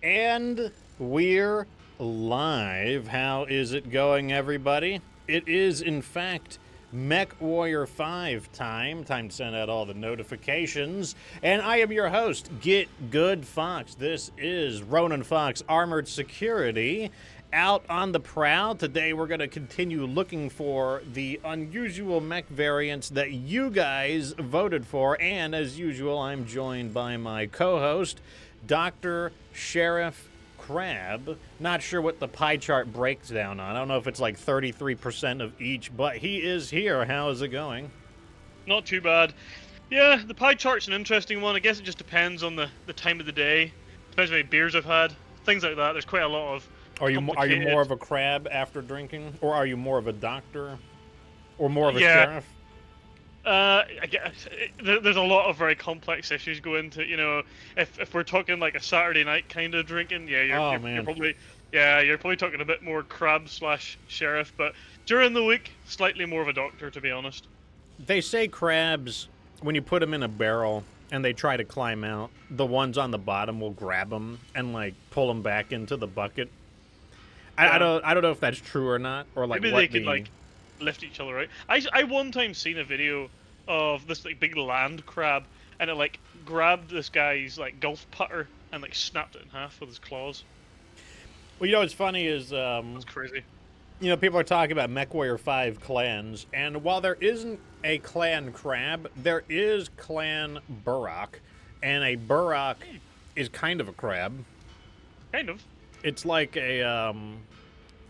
And we're live. How is it going, everybody? It is, in fact, MechWarrior 5 time. Time to send out all the notifications. And I am your host, Get Good Fox. This is Ronan Fox Armored Security. Out on the prowl. Today we're going to continue looking for the unusual mech variants that you guys voted for. And as usual, I'm joined by my co-host, Dr. Sheriff Crab. Not sure what the pie chart breaks down on. I don't know if it's like 33% of each, but he is here. How is it going? Not too bad. Yeah, the pie chart's an interesting one. I guess it just depends on the time of the day. Depends how many beers I've had. Things like that. There's quite a lot of Are you more of a crab after drinking? Or are you more of a doctor? Or more of a sheriff? I guess there's a lot of very complex issues go into, you know, if we're talking like a Saturday night kind of drinking, yeah, you're probably talking a bit more crab / sheriff, but during the week, slightly more of a doctor, to be honest. They say crabs, when you put them in a barrel and they try to climb out, the ones on the bottom will grab them and like pull them back into the bucket. I don't know if that's true or not, or like maybe what they could like lift each other out. I one time seen a video of this like big land crab, and it like grabbed this guy's like golf putter and like snapped it in half with his claws. Well, you know what's funny is That's crazy. You know, people are talking about MechWarrior 5 clans, and while there isn't a clan crab, there is clan burrock, and a burrock is kind of a crab. Kind of. It's like a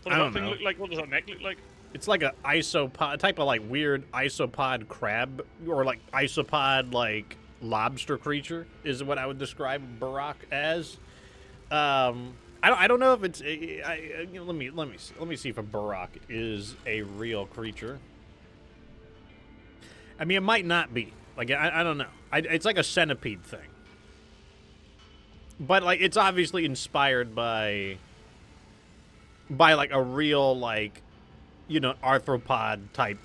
What does that thing look like? What does that neck look like? It's like a isopod, type of like weird isopod crab, or like isopod like lobster creature is what I would describe burrock as. I don't know if it's let me see if a burrock is a real creature. I mean, it might not be. Like I don't know. It's like a centipede thing. But like it's obviously inspired by like a real like, you know, arthropod type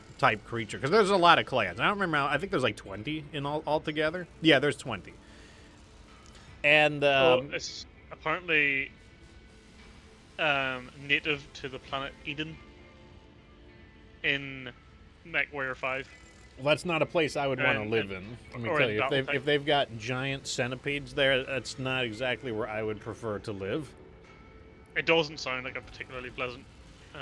creature, because there's a lot of clans. I don't remember. I think there's like 20 in all together. Yeah, there's 20. And it's apparently native to the planet Eden in MechWarrior 5. Well, that's not a place I would want to live in. Let me tell you, if they've got giant centipedes there, that's not exactly where I would prefer to live. It doesn't sound like a particularly pleasant.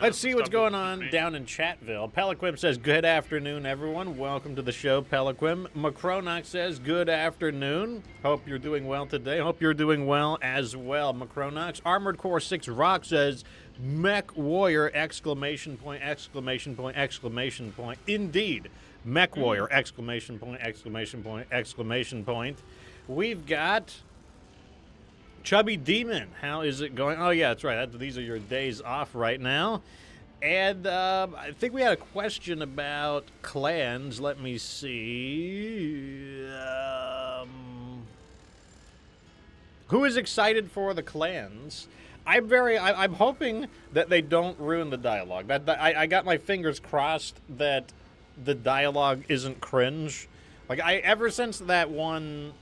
Let's see what's going on down in Chatville. Peliquim says, good afternoon, everyone. Welcome to the show, Peliquim. Macronox says, good afternoon. Hope you're doing well today. Hope you're doing well as well, Macronox. Armored Core 6 Rock says, MechWarrior, exclamation point, exclamation point, exclamation point. Indeed, MechWarrior, exclamation point, exclamation point, exclamation point. We've got Chubby Demon, how is it going? Oh, yeah, that's right. These are your days off right now. And I think we had a question about clans. Let me see. Who is excited for the clans? I'm hoping that they don't ruin the dialogue. I got my fingers crossed that the dialogue isn't cringe. Like, ever since that one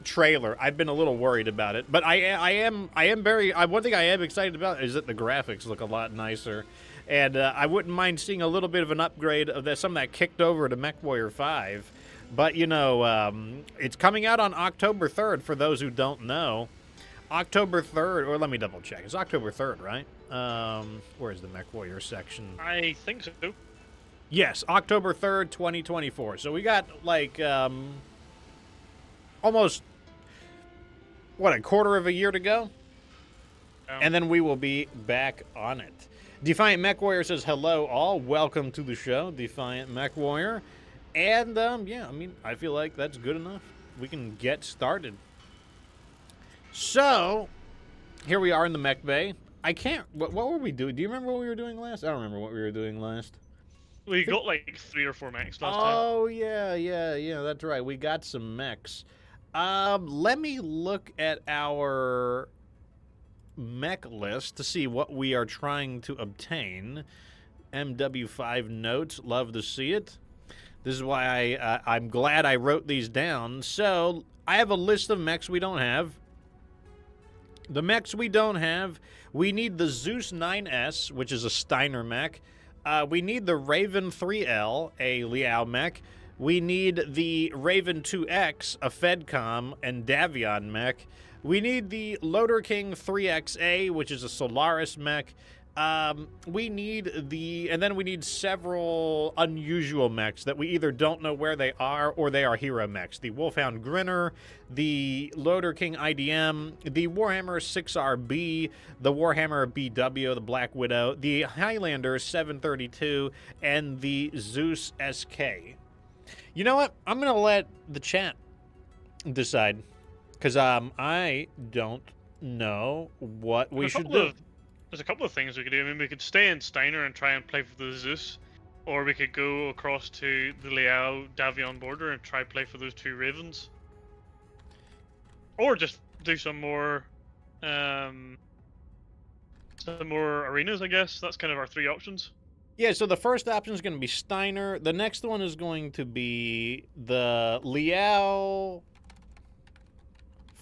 trailer, I've been a little worried about it, but one thing I am excited about is that the graphics look a lot nicer, and I wouldn't mind seeing a little bit of an upgrade of some that kicked over to MechWarrior 5. But you know, it's coming out on October 3rd. For those who don't know, October 3rd, or let me double check. It's October 3rd, right? Where's the MechWarrior section? I think so. Yes, October 3rd, 2024. So we got like almost, what, a quarter of a year to go? And then we will be back on it. Defiant MechWarrior says, hello all, welcome to the show, Defiant MechWarrior. And, yeah, I mean, I feel like that's good enough. We can get started. So, here we are in the Mech Bay. What were we doing? Do you remember what we were doing last? I don't remember what we were doing last. We got like 3 or 4 mechs last time. Oh, yeah, that's right. We got some mechs. Let me look at our mech list to see what we are trying to obtain. MW5 notes, love to see it. This is why I'm glad I wrote these down. So I have a list of mechs we don't have. The mechs we don't have, we need the Zeus 9S, which is a Steiner mech. We need the Raven 3L, a Liao mech. We need the Raven 2X, a Fedcom and Davion mech. We need the Loader King 3XA, which is a Solaris mech. And then we need several unusual mechs that we either don't know where they are or they are hero mechs. The Wolfhound Grinner, the Loader King IDM, the Warhammer 6RB, the Warhammer BW, the Black Widow, the Highlander 732, and the Zeus SK. You know what? I'm going to let the chat decide. Because I don't know what we should do. There's a couple of things we could do. I mean, we could stay in Steiner and try and play for the Zeus, or we could go across to the Liao Davion border and try play for those two Ravens, or just do some more arenas. I guess that's kind of our three options. Yeah. So the first option is going to be Steiner. The next one is going to be the Liao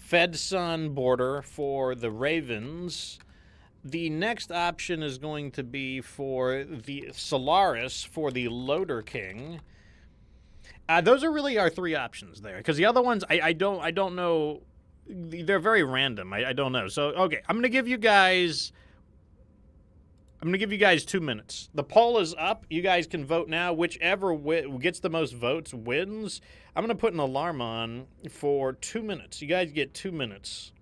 Fedsun border for the Ravens. The next option is going to be for the Solaris for the Loader King. Those are really our three options there, because the other ones I don't know. They're very random. I don't know. So okay, I'm gonna give you guys 2 minutes. The poll is up. You guys can vote now. Whichever gets the most votes wins. I'm gonna put an alarm on for 2 minutes. You guys get 2 minutes.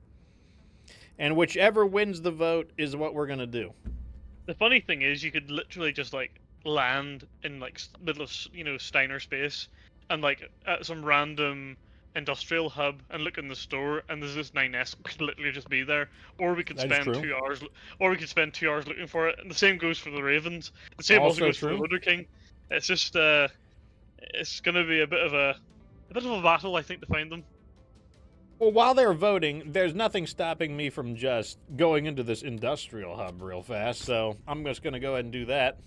And whichever wins the vote is what we're going to do. The funny thing is, you could literally just, like, land in, like, middle of, Steiner space, and, like, at some random industrial hub and look in the store, and there's this 9S could literally just be there. Or we could spend 2 hours, looking for it. And the same goes for the Ravens. The same also goes for the Loader King. It's just, it's going to be a bit of a battle, I think, to find them. Well, while they're voting, there's nothing stopping me from just going into this industrial hub real fast, so I'm just going to go ahead and do that.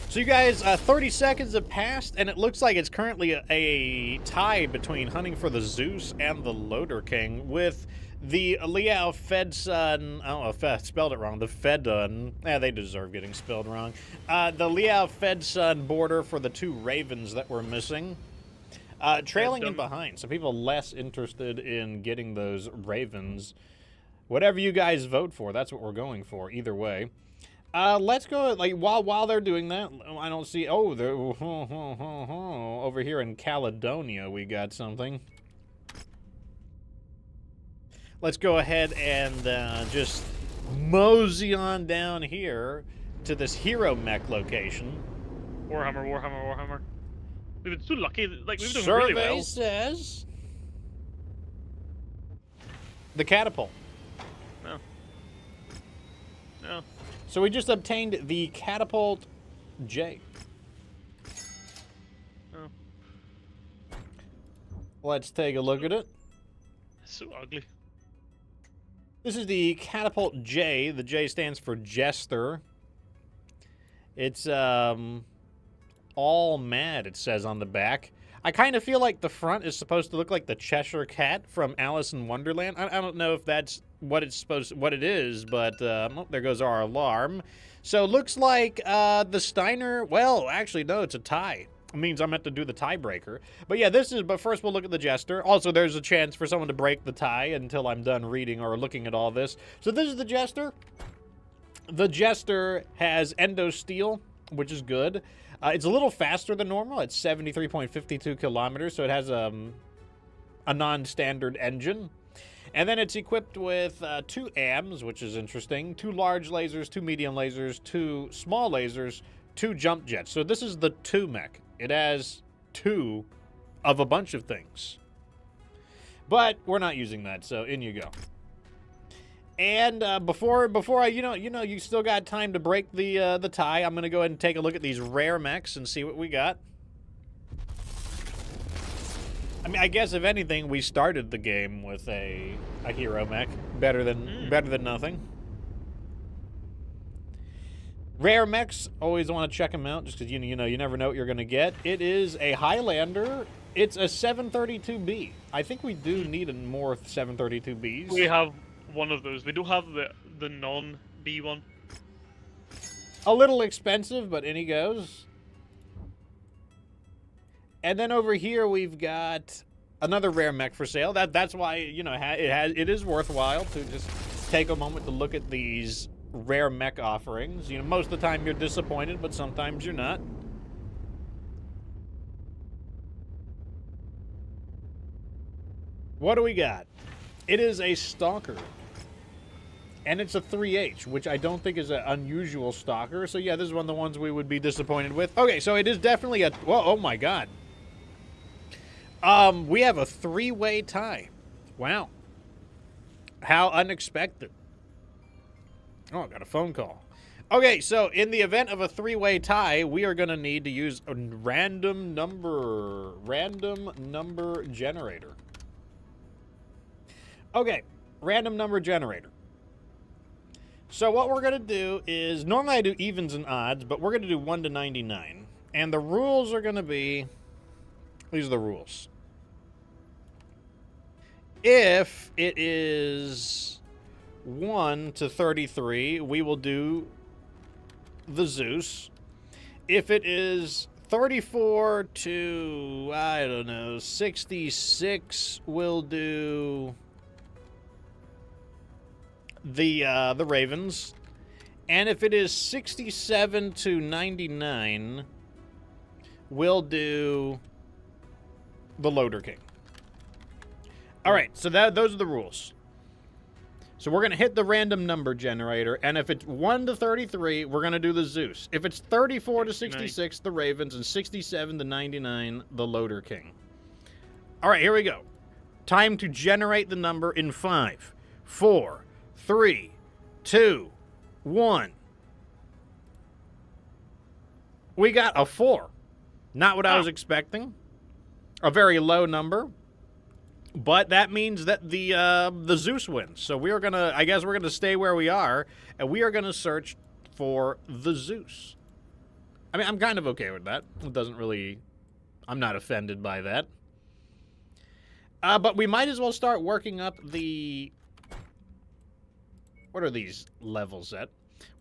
So you guys, 30 seconds have passed, and it looks like it's currently a tie between hunting for the Zeus and the Loader King, with the Liao Fedsun, I don't know if I spelled it wrong, the Fedun, they deserve getting spelled wrong, the Liao Fedsun border for the two Ravens that we're missing. Trailing in behind. Some people less interested in getting those Ravens. Whatever you guys vote for, that's what we're going for. Either way, let's go. Like while they're doing that, I don't see. Oh, they're over here in Caledonia. We got something. Let's go ahead and just mosey on down here to this hero mech location. Warhammer. We've been so lucky. Like, we've done Survey really well. says the catapult. No. So we just obtained the catapult J. Oh. Let's take a look at it. It's so ugly. This is the catapult J. The J stands for Jester. It's all mad, it says on the back. I kind of feel like the front is supposed to look like the Cheshire Cat from Alice in Wonderland. I don't know if that's what it is, but oh, there goes our alarm. So it looks like the Steiner, well, actually, no, it's a tie. It means I'm meant to do the tiebreaker. But yeah, but first we'll look at the Jester. Also, there's a chance for someone to break the tie until I'm done reading or looking at all this. So this is the Jester. The Jester has endo steel, which is good. It's a little faster than normal. It's 73.52 kilometers, so it has a non-standard engine. And then it's equipped with 2 AMs, which is interesting, 2 large lasers, 2 medium lasers, 2 small lasers, 2 jump jets. So this is the 2 mech. It has 2 of a bunch of things. But we're not using that, so in you go. And before I, you still got time to break the tie. I'm gonna go ahead and take a look at these rare mechs and see what we got. I mean, I guess if anything, we started the game with a hero mech. Better than nothing. Rare mechs, always want to check them out, just because you never know what you're gonna get. It is a Highlander. It's a 732B. I think we do need more 732Bs. We have one of those. We don't have the non-B one. A little expensive, but in he goes. And then over here we've got another rare mech for sale. That's why, you know, it is worthwhile to just take a moment to look at these rare mech offerings. You know, most of the time you're disappointed, but sometimes you're not. What do we got? It is a Stalker. And it's a 3H, which I don't think is an unusual Stalker. So yeah, this is one of the ones we would be disappointed with. Okay, so it is definitely a... Whoa, oh my god. We have a 3-way tie. Wow. How unexpected. Oh, I got a phone call. Okay, so in the event of a 3-way tie, we are going to need to use a random number generator. Okay, random number generator. So what we're going to do is, normally I do evens and odds, but we're going to do 1 to 99. And the rules are going to be, these are the rules. If it is 1 to 33, we will do the Zeus. If it is 34 to, I don't know, 66, we'll do the Ravens. And if it is 67 to 99, we'll do the Loader King. All right, so those are the rules. So we're going to hit the random number generator, and if it's 1 to 33, we're going to do the Zeus. If it's 34 to 66, the Ravens, and 67 to 99, the Loader King. All right, here we go. Time to generate the number in 5, 4, 3, 2, 1. We got a 4. Not what I was expecting. A very low number. But that means that the Zeus wins. So we are going to, I guess we're going to stay where we are, and we are going to search for the Zeus. I mean, I'm kind of okay with that. It doesn't really, I'm not offended by that. But we might as well start working up the, what are these levels at?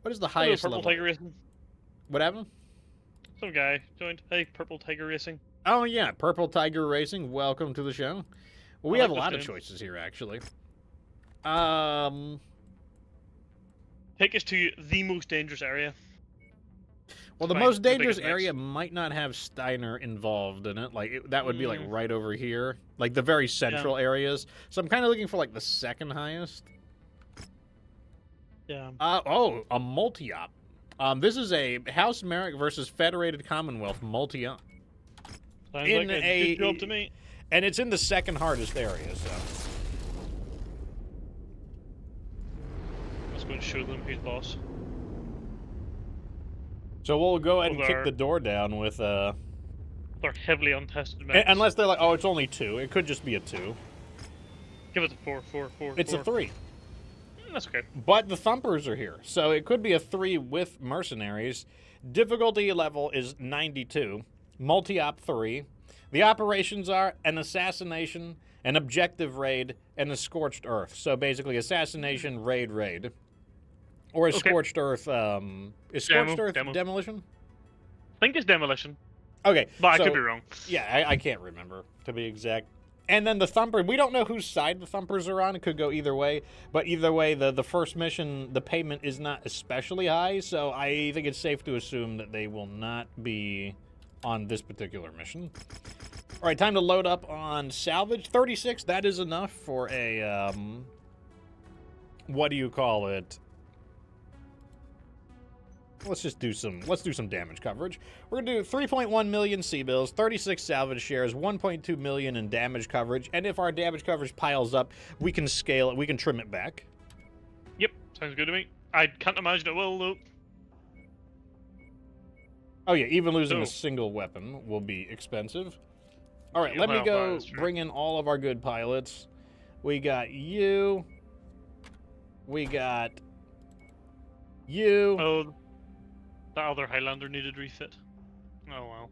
What is the highest level? Purple Tiger Racing. What happened? Some guy joined. Hey, Purple Tiger Racing. Oh, yeah, Purple Tiger Racing. Welcome to the show. Well, we have a lot of choices here, actually. Take us to the most dangerous area. Well, the most dangerous area might not have Steiner involved in it. Like, that would be, like, right over here. Like, the very central areas. So I'm kind of looking for, like, the second highest. Yeah. Oh, a multi-op. This is a House Merrick versus Federated Commonwealth multi-op. Sounds like a good job to me. And it's in the second hardest area, so. Let's go and show them who's boss. So we'll go ahead and kick the door down with, They're heavily untested mechs. Unless they're like, oh, it's only 2. It could just be a 2. Give it a 4. It's a 3. That's okay. But the Thumpers are here, so it could be a 3 with Mercenaries. Difficulty level is 92. Multi-op 3. The operations are an assassination, an objective raid, and a scorched earth. So basically, assassination, raid. Or a scorched earth, is scorched earth demolition? I think it's demolition. Okay. But I could be wrong. Yeah, I can't remember, to be exact. And then the Thumper, we don't know whose side the Thumpers are on. It could go either way. But either way, the first mission, the payment is not especially high. So I think it's safe to assume that they will not be on this particular mission. All right, time to load up on salvage. 36, that is enough for a, what do you call it? Let's do some damage coverage. We're going to do 3.1 million C-bills, 36 salvage shares, 1.2 million in damage coverage, and if our damage coverage piles up, we can scale it, we can trim it back. Yep, sounds good to me. I can't imagine it will, though. Oh yeah, even losing a single weapon will be expensive. All right, let me go bring in all of our good pilots. We got you. We got you. Oh, that other Highlander needed refit. Oh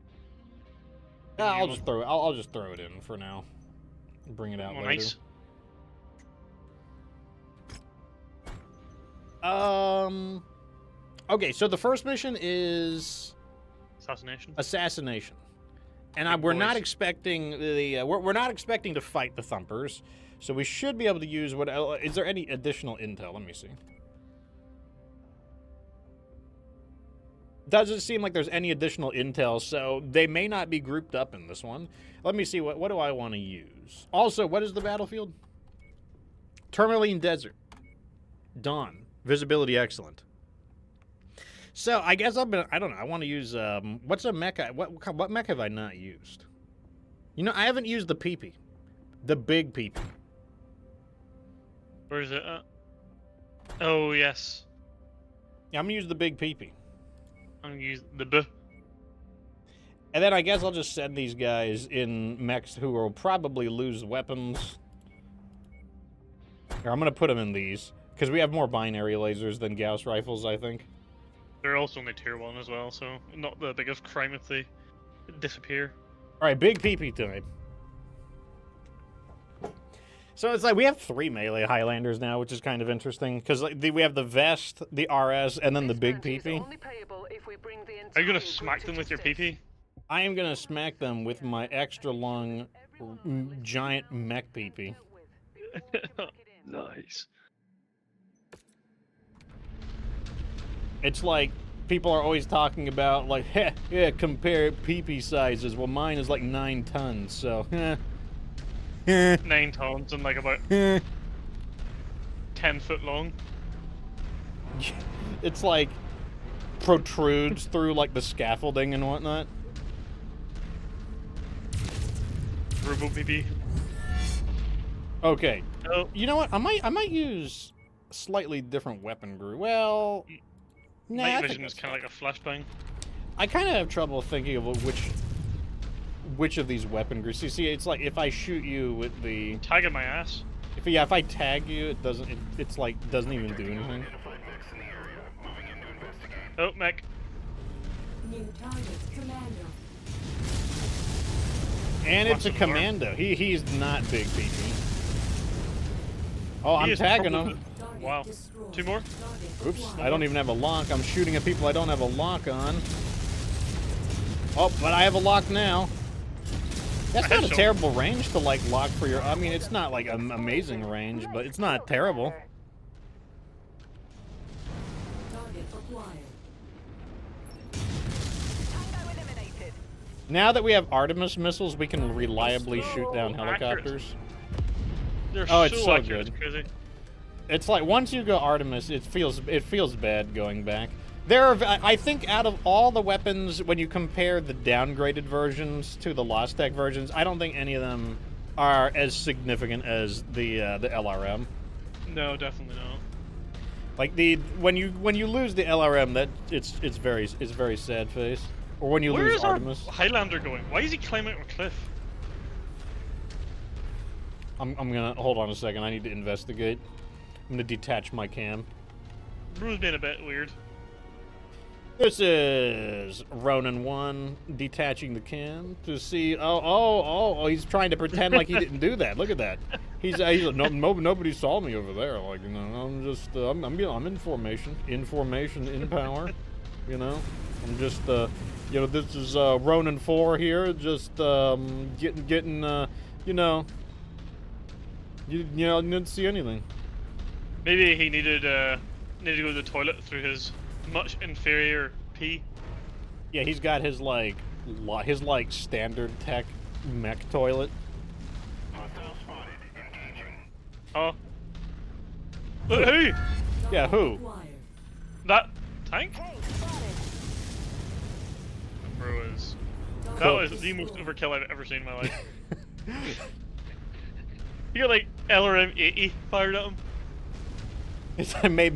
well. I'll just throw it in for now. Bring it out later. Nice. Okay, so the first mission is assassination, and we're not expecting the we're not expecting to fight the Thumpers, so we should be able to use what? Is there any additional intel? Let me see. Doesn't seem like there's any additional intel, so they may not be grouped up in this one. Let me see, what do I want to use? Also, what is the battlefield? Tourmaline Desert. Dawn. Visibility excellent. So, I guess I don't know, I want to use, what's a mech, what mech have I not used? You know, I haven't used the PP. The big PP. Where is it? Oh, yes. Yeah, I'm going to use the big PP. I'm gonna use the B. And then I guess I'll just send these guys in mechs who will probably lose weapons. Here, I'm gonna put them in these, because we have more binary lasers than Gauss rifles, I think. They're also only tier 1 as well, so not the biggest crime if they disappear. Alright, big PP time. So it's like we have 3 melee Highlanders now, which is kind of interesting, because like, we have the vest, the RS, and then the big PP. Are you going to smack them with your PP? I am going to smack them with my extra long, giant mech PP. Nice. It's like, people are always talking about, like, yeah, compare PP sizes. Well, mine is like 9 tons, so, 9 tons and like about 10 foot long. It's like protrudes through like the scaffolding and whatnot. Turbo PP. Okay. Oh. You know what? I might use a slightly different weapon group. Well, nah, Night vision is kind of like a flashbang. I kind of have trouble thinking of which of these weapon groups. You see, it's like if I shoot you with the tagging my ass. If I tag you, it doesn't. It's like doesn't even do anything. Oh, mech. New target, commando. And it's a commando. He's not big PP. Oh, I'm tagging him. Wow. 2 more? Oops, I don't even have a lock. I'm shooting at people I don't have a lock on. Oh, but I have a lock now. That's not a terrible range to, like, lock for your... I mean, it's not, like, an amazing range, but it's not terrible. Now that we have Artemis missiles, we can reliably shoot down helicopters. Oh, it's so good. It's crazy. It's like, once you go Artemis, it feels bad going back. I think out of all the weapons, when you compare the downgraded versions to the Lost Tech versions, I don't think any of them are as significant as the LRM. No, definitely not. Like when you lose the LRM, it's very sad face. Or when you lose Artemis. Where is our Highlander going? Why is he climbing a cliff? I'm gonna hold on a second. I need to investigate. I'm gonna detach my cam. Bruce being a bit weird. This is Ronin 1 detaching the cam to see. Oh! He's trying to pretend like he didn't do that. Look at that. He's like, nobody saw me over there. Like, you know, I'm just I'm in formation, in power. You know, I'm just you know, this is Ronin 4 here. Just getting you know, you know, didn't see anything. Maybe he needed to go to the toilet through his much inferior pee. Yeah, he's got his like standard tech mech toilet. Oh. Who? Yeah, who? That tank? Bro is. That was the most overkill I've ever seen in my life. You got like LRM 80 fired at him.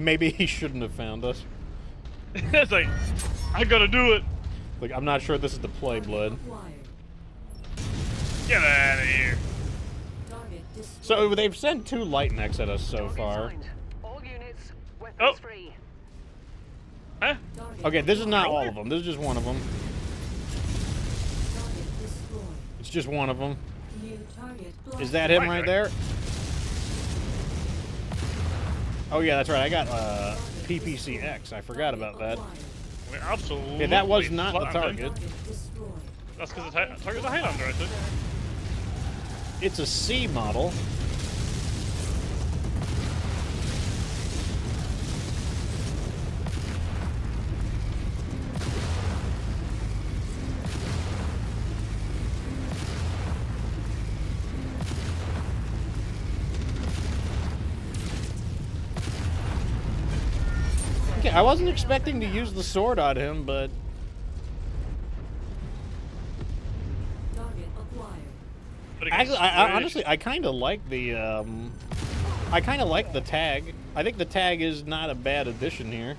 Maybe he shouldn't have found us. It's like, I gotta do it. Like, I'm not sure this is the play, blood. Get out of here. So they've sent 2 light mechs at us so far. Oh. Huh? Okay, this is not all of them. This is just one of them. It's just one of them. Is that him right there? Oh yeah, that's right. I got PPCX. I forgot about that. We absolutely. Yeah, that was not the flattened target. him. That's because the target's a Highlander, I think. It's a C model. Okay, I wasn't expecting to use the sword on him, but actually, honestly, I kind of like the tag. I think the tag is not a bad addition here.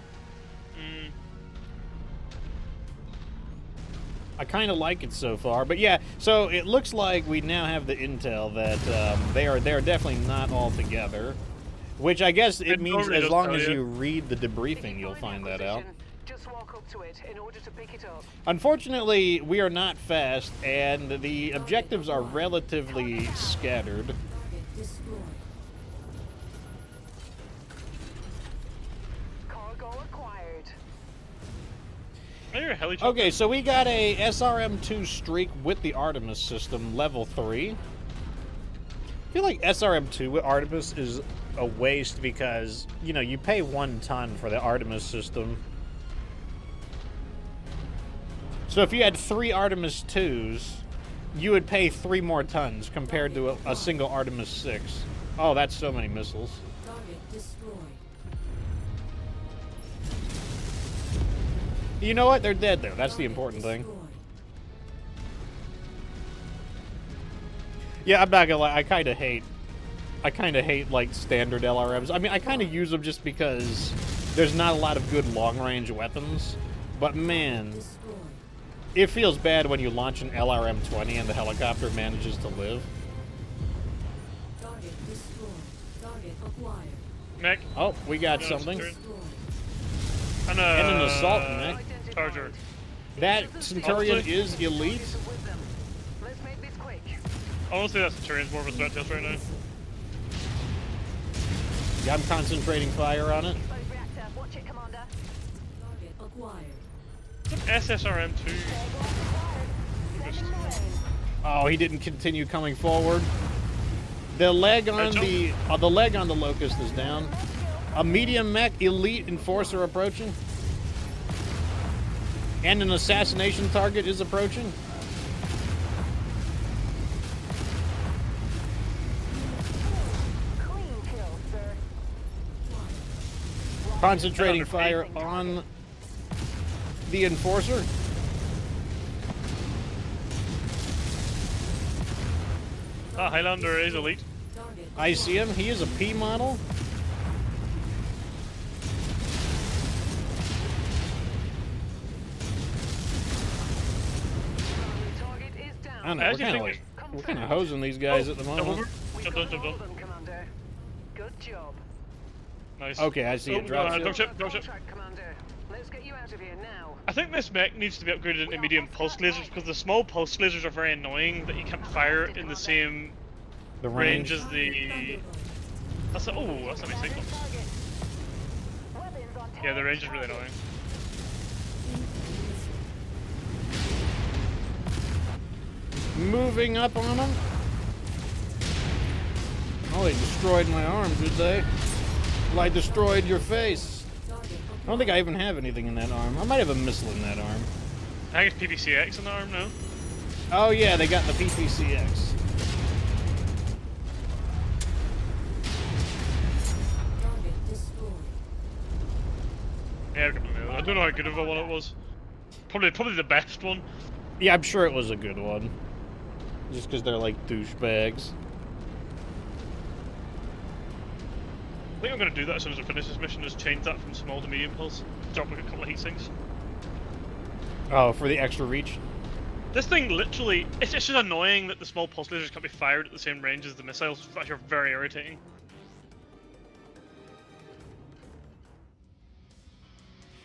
I kind of like it so far, but yeah. So it looks like we now have the intel that they're definitely not all together, which I guess it means as long as you read the debriefing, you'll find that out. Just walk up to it in order to pick it up. Unfortunately, we are not fast, and the objectives are relatively scattered. Cargo acquired. Okay, so we got a SRM-2 streak with the Artemis system, level 3. I feel like SRM-2 with Artemis is a waste because, you know, you pay 1 ton for the Artemis system. So if you had 3 Artemis 2s, you would pay 3 more tons compared to a single Artemis 6. Oh, that's so many missiles. You know what? They're dead, though. That's the important thing. Yeah, I'm not gonna lie. I kind of hate, like, standard LRMs. I mean, I kind of use them just because there's not a lot of good long-range weapons. But, man, it feels bad when you launch an LRM-20 and the helicopter manages to live. Mech. Oh, we got something. And an assault mech. Charger. That Centurion is elite. Let's make this quick. Honestly, that Centurion's more of a threat to us right now. Yeah, I'm concentrating fire on it. Exposed reactor. Watch it, Commander. It's an SSRM-2. Oh, he didn't continue coming forward. The leg on the Locust is down. A medium mech elite enforcer approaching. And an assassination target is approaching. Clean kill, sir. Concentrating fire on the enforcer. Highlander is elite. I see him. He is a P model. Target is down. I don't know. We're kind of hosing these guys at the moment. Jump down. Commander. Good job. Nice. Okay, I see it. Drop Dropship. Commander. Let's get you out of here now. I think this mech needs to be upgraded into medium pulse lasers because the small pulse lasers are very annoying that you can't fire in the same range as the... that's a nice signal. Yeah, the range is really annoying. Moving up on them. Oh, they destroyed my arm, did they? Well, I destroyed your face. I don't think I even have anything in that arm. I might have a missile in that arm. I think it's PPCX in the arm now. Oh yeah, they got the PPCX. Yeah, I don't know how good of a one it was. Probably the best one. Yeah, I'm sure it was a good one. Just because they're like douchebags. I think I'm going to do that as soon as I finish this mission, just change that from small to medium pulse. Drop like a couple of heat sinks. Oh, for the extra reach? This thing literally, it's just annoying that the small pulse lasers can't be fired at the same range as the missiles, which are very irritating.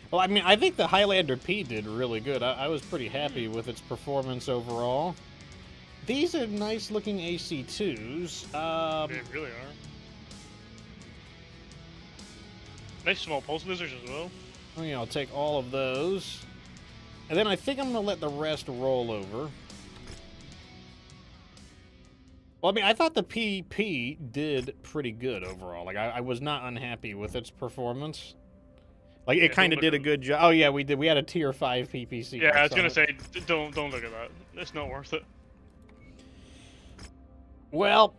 Well, I mean, I think the Highlander P did really good. I was pretty happy with its performance overall. These are nice looking AC2s. They really are. Nice small pulse lasers as well. Oh yeah, I'll take all of those. And then I think I'm going to let the rest roll over. Well, I mean, I thought the PP did pretty good overall. Like, I was not unhappy with its performance. Like, it kind of did a good job. Oh, yeah, we did. We had a tier 5 PPC. Yeah, I was going to say, don't look at that. It's not worth it. Well,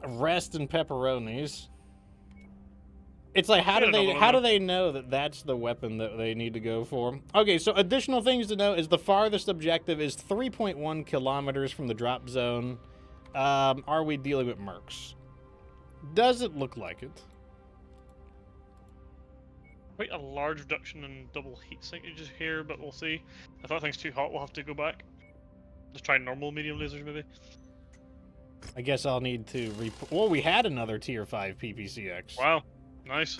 rest and pepperonis. It's like, how do they know that that's the weapon that they need to go for? Okay, so additional things to know is the farthest objective is 3.1 kilometers from the drop zone. Are we dealing with mercs? Does it look like it? Quite a large reduction in double heat sinkages here, but we'll see. If that thing's too hot, we'll have to go back. Just try normal medium lasers, maybe. I guess I'll need to well, we had another tier 5 PPCX. Wow. Nice.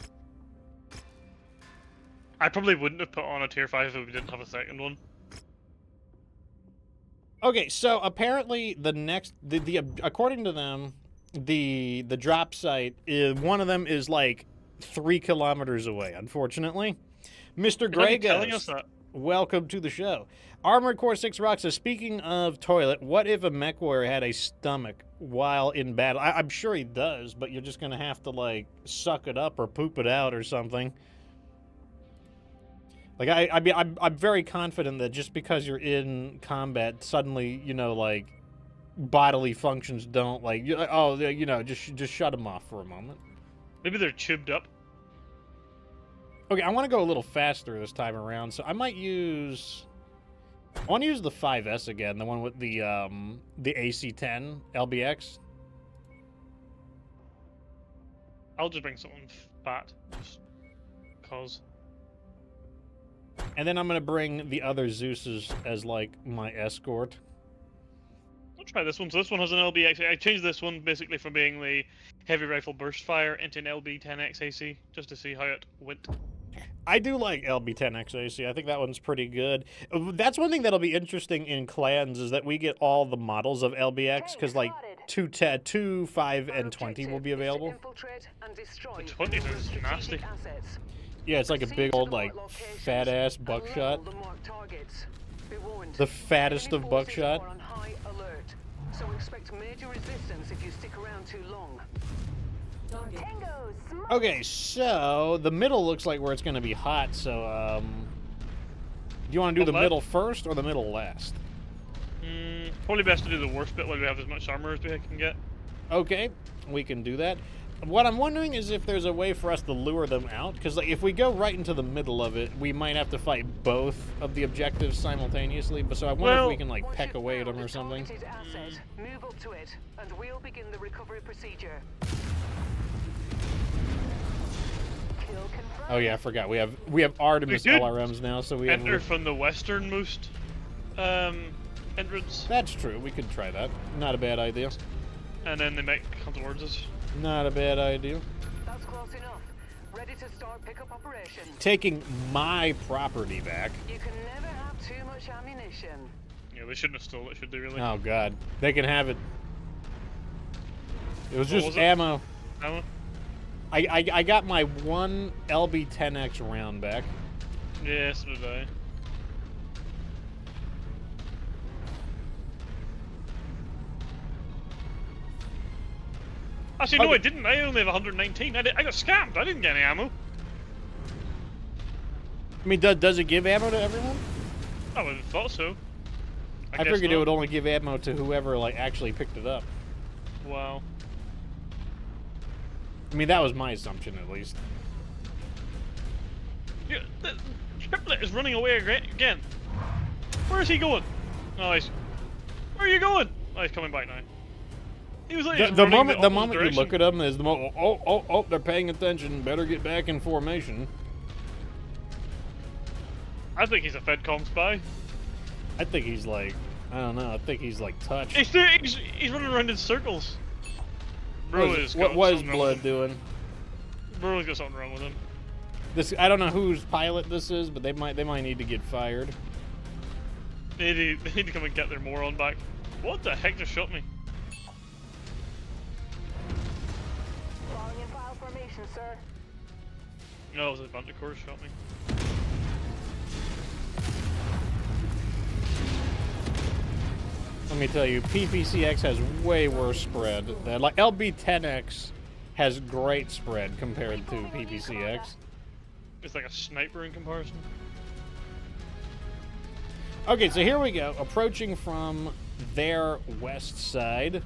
I probably wouldn't have put on a tier 5 if we didn't have a second one. Okay, so apparently the next, according to them, the drop site is, one of them is like 3 kilometers away. Unfortunately, Mr. Gray telling us that. Welcome to the show. Armored Core 6 Rock says, speaking of toilet, what if a MechWarrior had a stomach while in battle? I'm sure he does, but you're just gonna have to like suck it up or poop it out or something. Like, I mean, I'm very confident that just because you're in combat, suddenly, you know, like, bodily functions don't, like, oh, you know, just shut them off for a moment. Maybe they're tubed up. Okay, I want to go a little faster this time around, so I might use... I want to use the 5S again, the one with the AC-10 LBX. I'll just bring someone fat, just cause. And then I'm going to bring the other Zeuses as, like, my escort. I'll try this one. So this one has an LBX. I changed this one basically from being the heavy rifle burst fire into an LB-10X AC, just to see how it went. I do like LB-10X AC. I think that one's pretty good. That's one thing that'll be interesting in clans is that we get all the models of LBX, because, like, 2, 5, and 20 will be available. The 20 is nasty. Yeah, it's like a big old, like, fat-ass buckshot. The fattest of buckshot. So expect major resistance if you stick around too long. Okay, so the middle looks like where it's going to be hot, so, do you want to do the middle first or the middle last? Probably best to do the worst bit while we have as much armor as we can get. Okay, we can do that. What I'm wondering is if there's a way for us to lure them out, because like, if we go right into the middle of it, we might have to fight both of the objectives simultaneously. But so I wonder if we can like peck away at them or something. Move up to it, and we'll begin the recovery procedure. Oh yeah, I forgot. We have Artemis LRMs now, so we enter from the westernmost entrance. That's true. We could try that. Not a bad idea. And then they might come towards us. Not a bad idea. That's close enough. Ready to start pickup operation. Taking my property back. You can never have too much ammunition. Yeah, they shouldn't have stolen it, should they really? Oh god. They can have it. It was just ammo. Ammo? I got my one LB-10X round back. Yeah, so did I. Actually, no, I didn't. I only have 119. I got scammed. I didn't get any ammo. I mean, does it give ammo to everyone? I would have thought so. I figured it would only give ammo to whoever like actually picked it up. Wow. I mean, that was my assumption, at least. Yeah, the triplet is running away again. Where is he going? Oh, he's... Where are you going? Oh, he's coming back now. He was like the moment you look at them is the moment. Oh, they're paying attention. Better get back in formation. I think he's a FedCom spy. I think he's like, I don't know. I think he's like touched. He's running around in circles. What was Blood doing? Bro's got something wrong with him. I don't know whose pilot this is, but they might need to get fired. They need to come and get their moron back. What the heck just shot me? Falling in file formation, sir. No, it was a Vanticore shot me. Let me tell you, PPCX has way worse spread. Like LB10X has great spread compared to PPCX. It's like a sniper in comparison. Okay, so here we go, approaching from their west side.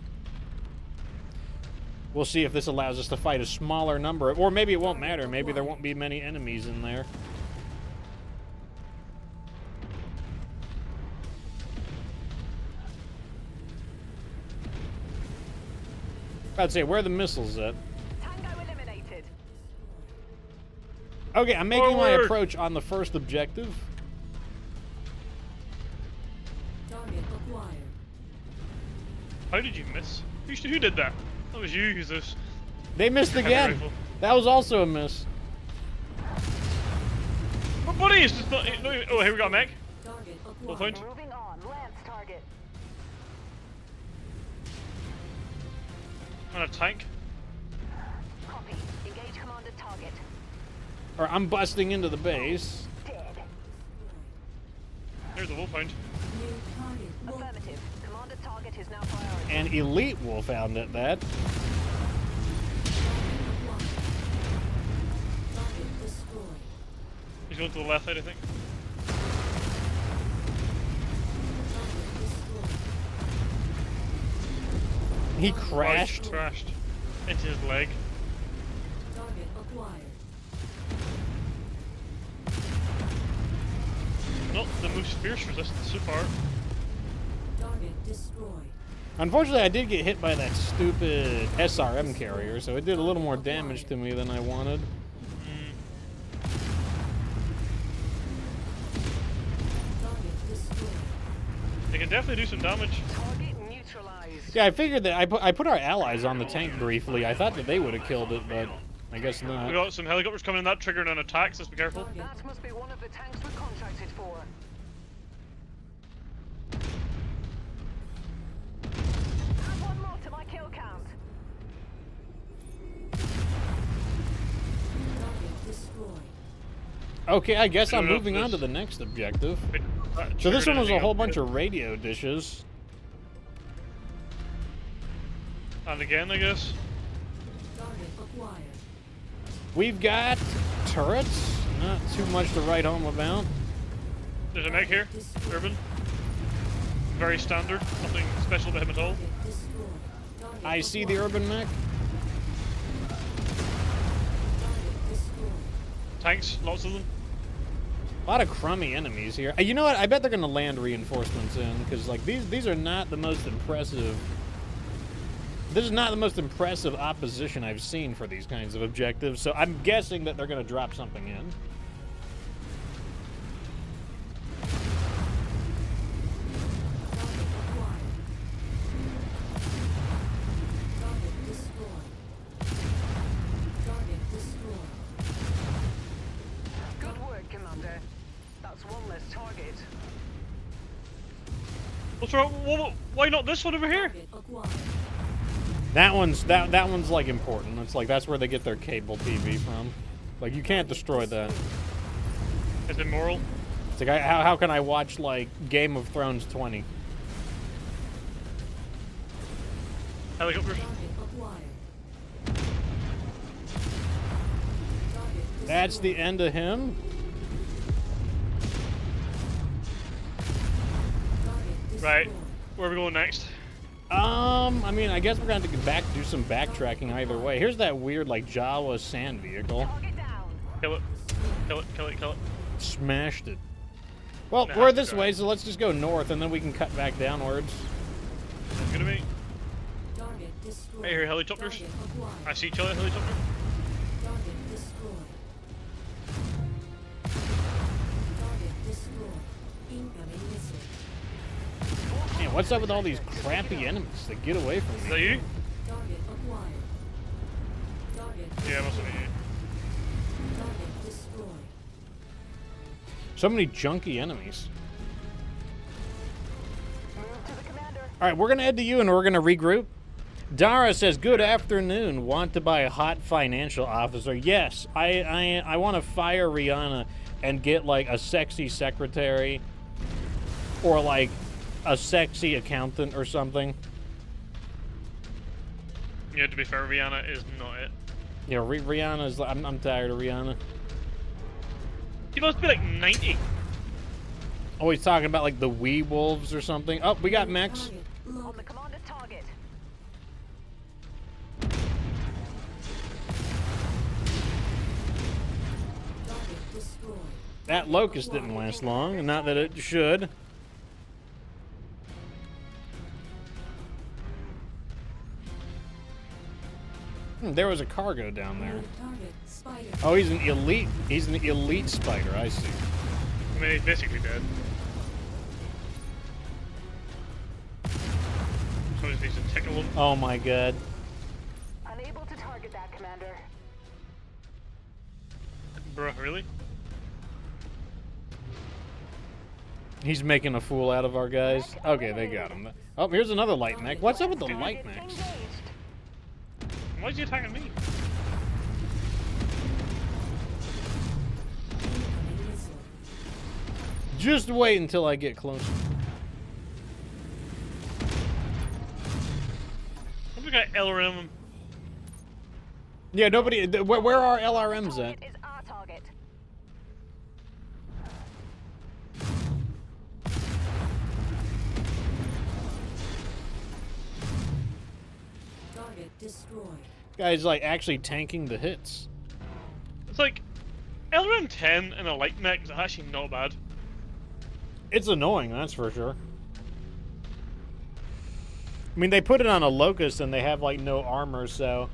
We'll see if this allows us to fight a smaller number, or maybe it won't matter. Maybe there won't be many enemies in there. I'd say, where are the missiles at? Tango eliminated. Okay, I'm making my Forward. approach on the first objective. Target acquired. How did you miss? Who did that? That was you, who's this? They missed Heavy again. rifle. That was also a miss. My buddy is just not. No, oh, here we got a mech. Target Well, acquired. point. Moving on. Lance target. And a tank. Copy. Engage commander target. Or I'm busting into the base. Dead. There's the wolfhound. New target. Wolf. Affirmative. Commander target is now priority. And Elite Wolfhound at that. Target destroyed. He's going to the left side, I think. Target destroyed. He crashed. Crashed into his leg. Target acquired. Not the most fierce resistance so far. Target destroyed. Unfortunately, I did get hit by that stupid SRM carrier, so it did a little more damage to me than I wanted. Target destroyed. They can definitely do some damage. Target neutralized. Yeah, I figured that I put our allies on the tank briefly. I thought that they would have killed it, but I guess We not. got some helicopters coming in that triggering an attack, so let's be careful. Target. That must be one of the tanks we're contracted for. Add one more to my kill count. Target destroyed. Okay, I guess I I'm don't know if moving on to this- the next objective. That So this triggered one was a anything whole else. bunch of radio dishes. And again, I guess. Target acquired. We've got turrets. Not too much to write home about. There's a mech here. Urban. Very standard. Nothing special about him at all. Target destroyed. Target I see the urban mech. Target destroyed. Tanks, lots of them. A lot of crummy enemies here. You know what? I bet they're gonna land reinforcements in because like these are not the most impressive. This is not the most impressive opposition I've seen for these kinds of objectives. So I'm guessing that they're gonna drop something in. Target acquired. Target destroyed. Target destroyed. Good work, Commander. That's one less target. What's wrong? Why not this one over here? Target acquired. That one's like important. It's like that's where they get their cable TV from. Like you can't destroy that. It's immoral. It's like how can I watch like Game of Thrones 20? Helicopters. Target acquired. Target That's the destroyed. end of him. Target destroyed. Right. Where are we going next? I mean, I guess we're gonna have to get do some backtracking either way. Here's that weird like Jawa sand vehicle. Target down. Kill it. Kill it. Kill it. Kill it. Smashed it. Well, Nah, we're that's this right. way, so let's just go north, and then we can cut back downwards. It's gonna be. Target destroyed. I hear helicopters. Target acquired. I see each other helicopter. Target destroyed. Target destroyed. Incoming missile. Man, what's up with all these crappy enemies that get away from Is me? that you? Target acquired. Target Yeah, it must be you. Target destroyed. So many junky enemies. Move to the commander. All right, we're gonna head to you, and we're gonna regroup. Dara says, good afternoon. Want to buy a hot financial officer? Yes, I want to fire Rihanna and get like a sexy secretary or like a sexy accountant or something. Yeah, to be fair, Rihanna is not it. Yeah, Rihanna's. I'm tired of Rihanna. She must be like 90. Oh, he's talking about like the wee wolves or something. Oh, we got mechs. Target On located. the commander's target. Target destroyed. That locust didn't last long, and not that it should. There was a cargo down there. New target spider. Oh, he's an elite. He's an elite spider. I see. I mean, he's basically dead. So just needs to tickle him. Oh my god. Unable to target that, Commander. Bruh, really? He's making a fool out of our guys. Okay, they got him. Oh, here's another light mech. What's up with the light Target mechs? engaged. Why is he attacking me? Incoming missile. Just wait until I get closer. What the guy LRM? Yeah, nobody. Where are LRMs at? Target is our target. Target destroyed. Guy's like actually tanking the hits. It's like LRM 10 and a light mech is actually not bad. It's annoying, that's for sure. I mean, they put it on a locust and they have like no armor, so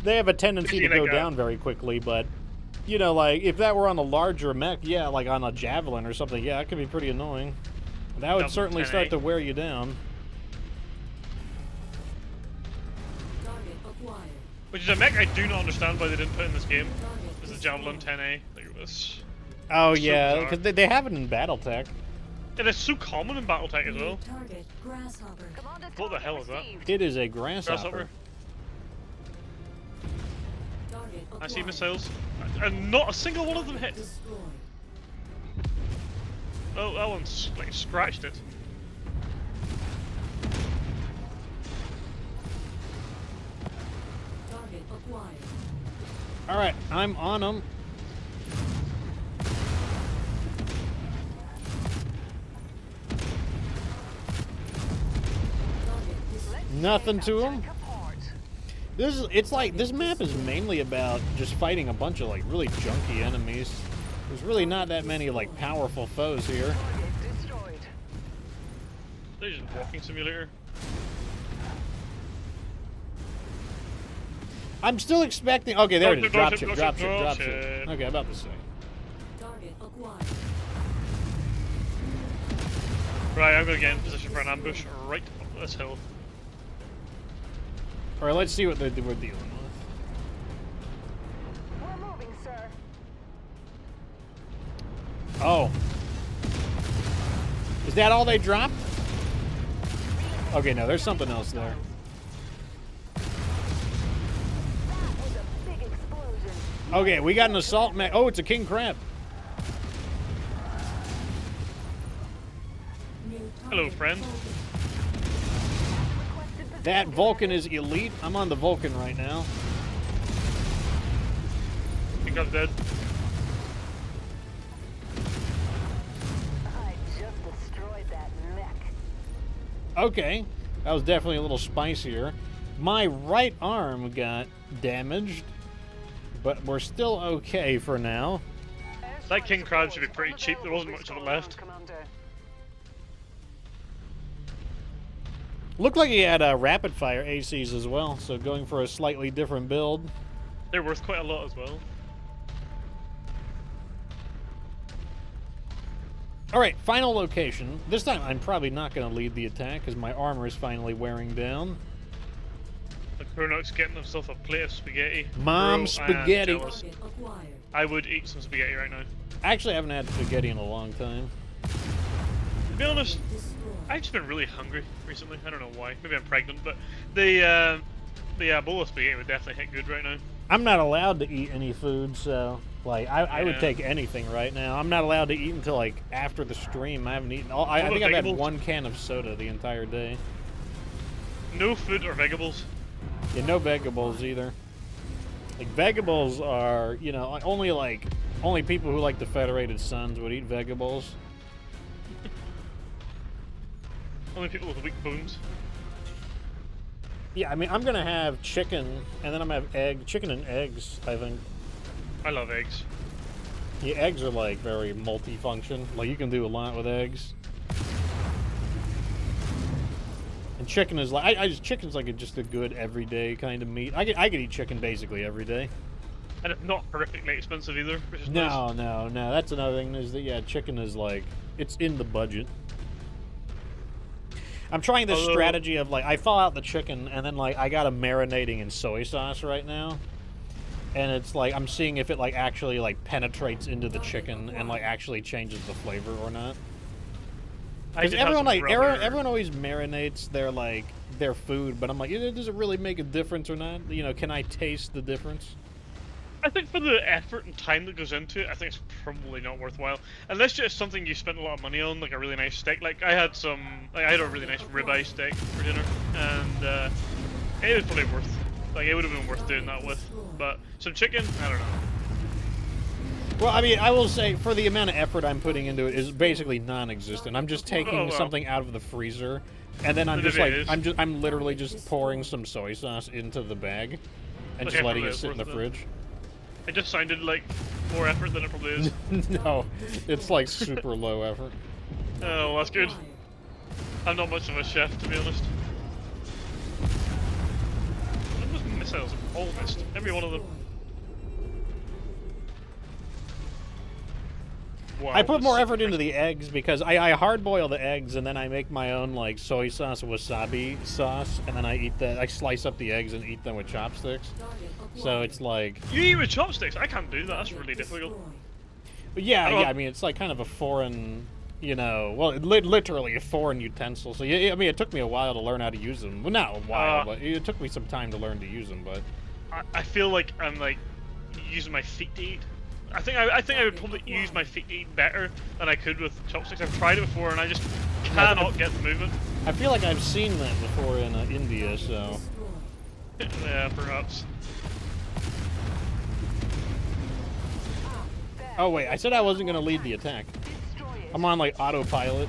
they have a tendency to go down very quickly. But you know, like if that were on a larger mech, yeah, like on a javelin or something, yeah, it could be pretty annoying. That would certainly start to wear you down. Target acquired. Which is a mech I do not understand why they didn't put in this game. Target Is the Javelin destroyed. 10A. Like this. Oh So yeah, bizarre. because they have it in BattleTech. It is so common in BattleTech as New well. target grasshopper. Commander's What the target hell is that? received. It is a grasshopper. Grasshopper. Target I see acquired. missiles. And not a single one of them hit. Destroyed. Oh, that one's like scratched it. Target acquired. All right, I'm on them. Target destroyed. Nothing to them. Tank apart. It's like this map is mainly about just fighting a bunch of like really junky enemies. There's really not that many like powerful foes here. Target destroyed. They're just walking simulator. I'm still expecting. Okay, there it is. Drop Dropship, ship, dropship, drop dropship. ship. Okay, I'm about to say. Target acquired. Right, I'm gonna get in position for an ambush right up this hill. All right, let's see what we're dealing with. We're moving, sir. Oh, is that all they dropped? Okay, no, there's something else there. That was a big explosion. Okay, we got an assault mech. Oh, it's a king crab. New target Hello, friend. focus. Requested position. That Vulcan is elite. I'm on the Vulcan right now. I think I'm dead. I just destroyed that mech. Okay, that was definitely a little spicier. My right arm got damaged, but we're still okay for now. That king crab should be pretty cheap. There wasn't much of it left. Commander. Looked like he had rapid fire ACs as well, so going for a slightly different build. They're worth quite a lot as well. All right, final location. This time I'm probably not going to lead the attack because my armor is finally wearing down. The Chronok's getting himself a plate of spaghetti. Mom Bro, spaghetti. I'm jealous. Target acquired. I would eat some spaghetti right now. Actually, I haven't had spaghetti in a long time. To be honest, Destroyed. I've just been really hungry recently. I don't know why. Maybe I'm pregnant, but the bowl of spaghetti would definitely hit good right now. I'm not allowed to eat any food, so like I would take anything right now. I'm not allowed to eat until like after the stream. I haven't eaten. I think I've had one can of soda the entire day. No food or vegetables. Yeah, no vegetables either. Like vegetables are, you know, only people who like the Federated Suns would eat vegetables. Only people with weak bones. Yeah, I mean, I'm gonna have chicken, and then I'm gonna have chicken and eggs, I think. I love eggs. Yeah, eggs are like very multi-function. Like you can do a lot with eggs. And chicken is like, chicken's like just a good everyday kind of meat. I could eat chicken basically every day. And it's not horrifically expensive either, which is No, nice. no. That's another thing is that, yeah, chicken is like, it's in the budget. I'm trying this strategy of like, I thaw out the chicken and then like, I got it marinating in soy sauce right now. And it's like, I'm seeing if it like actually like penetrates into the chicken and like actually changes the flavor or not. Because everyone always marinates their food, but I'm like, does it really make a difference or not? You know, can I taste the difference? I think for the effort and time that goes into it, I think it's probably not worthwhile. Unless it's something you spent a lot of money on, like a really nice steak. Like I had a really nice ribeye steak for dinner, and it was probably worth. Like it would have been worth doing that with. But some chicken, I don't know. Well, I mean, I will say for the amount of effort I'm putting into it is basically non-existent. I'm just taking something out of the freezer, and then I'm just like, I'm literally just pouring some soy sauce into the bag, and just letting it sit in the fridge. It just sounded like more effort than it probably is. No, it's like super low effort. Oh, well, that's good. I'm not much of a chef, to be honest. Those missiles are all missed. Every one of them. Wow, I put more effort into the eggs because I hard boil the eggs and then I make my own like soy sauce wasabi sauce and then I eat that. I slice up the eggs and eat them with chopsticks. So it's like you eat with chopsticks. I can't do that. That's really difficult. But yeah, I mean it's like kind of a foreign, you know, well, literally a foreign utensil. So yeah, I mean it took me a while to learn how to use them. Well, not a while, but it took me some time to learn to use them. But I feel like I'm like using my feet to eat. I think I would probably use my feet to eat better than I could with chopsticks. I've tried it before and I just cannot get the movement. I feel like I've seen that before in India, so. Yeah, perhaps. Oh wait, I said I wasn't gonna lead the attack. I'm on like autopilot.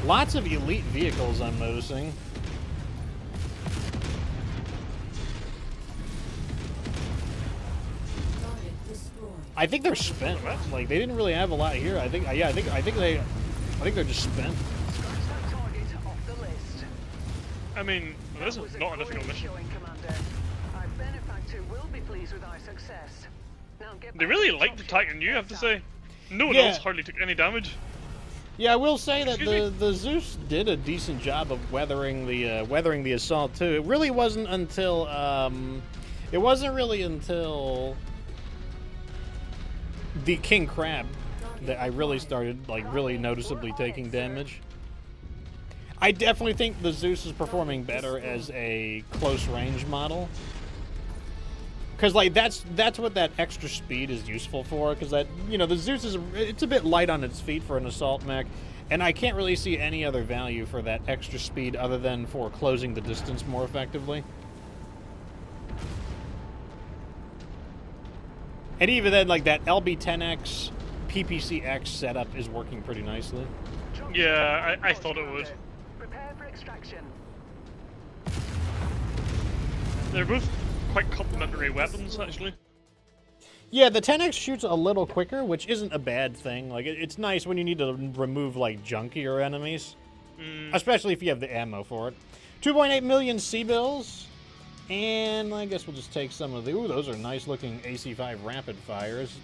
Lots of elite vehicles I'm noticing. I think they're spent. Like they didn't really have a lot here. I think they're just spent. I mean, this is not a difficult mission. They really liked attacking you, I have to say. No one else hardly took any damage. Yeah, I will say that the Zeus did a decent job of weathering the assault too. It really wasn't until the King Crab that I really started like really noticeably taking damage. I definitely think the Zeus is performing better as a close range model. Cause like that's what that extra speed is useful for. Cause that, you know, the Zeus it's a bit light on its feet for an assault mech, and I can't really see any other value for that extra speed other than for closing the distance more effectively. And even then, like that LB10X PPCX setup is working pretty nicely. Yeah, I thought it would. Prepare for extraction. They're both quite complementary weapons, actually. Yeah, the 10X shoots a little quicker, which isn't a bad thing. Like, it's nice when you need to remove, like, junkier enemies. Especially if you have the ammo for it. 2.8 million C-bills. And I guess we'll just take some of the... Ooh, those are nice-looking AC-5 rapid fires.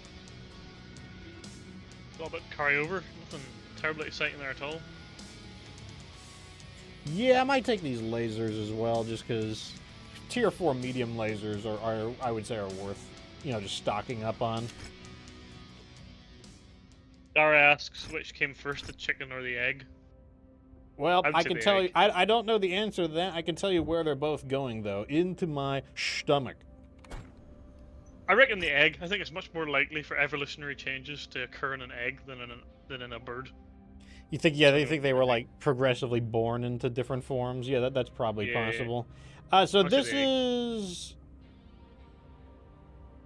A little bit carryover. Nothing terribly exciting there at all. Yeah, I might take these lasers as well, just because tier 4 medium lasers are I would say, are worth, you know, just stocking up on. Dara asks, which came first, the chicken or the egg? Well, I would I say can the tell egg. you. I don't know the answer to that. I can tell you where they're both going, though. Into my stomach. I reckon the egg. I think it's much more likely for evolutionary changes to occur in an egg than in a bird. You think? Yeah, they think they were like progressively born into different forms. Yeah, that's probably Yeah. possible. So I'll say this the egg. is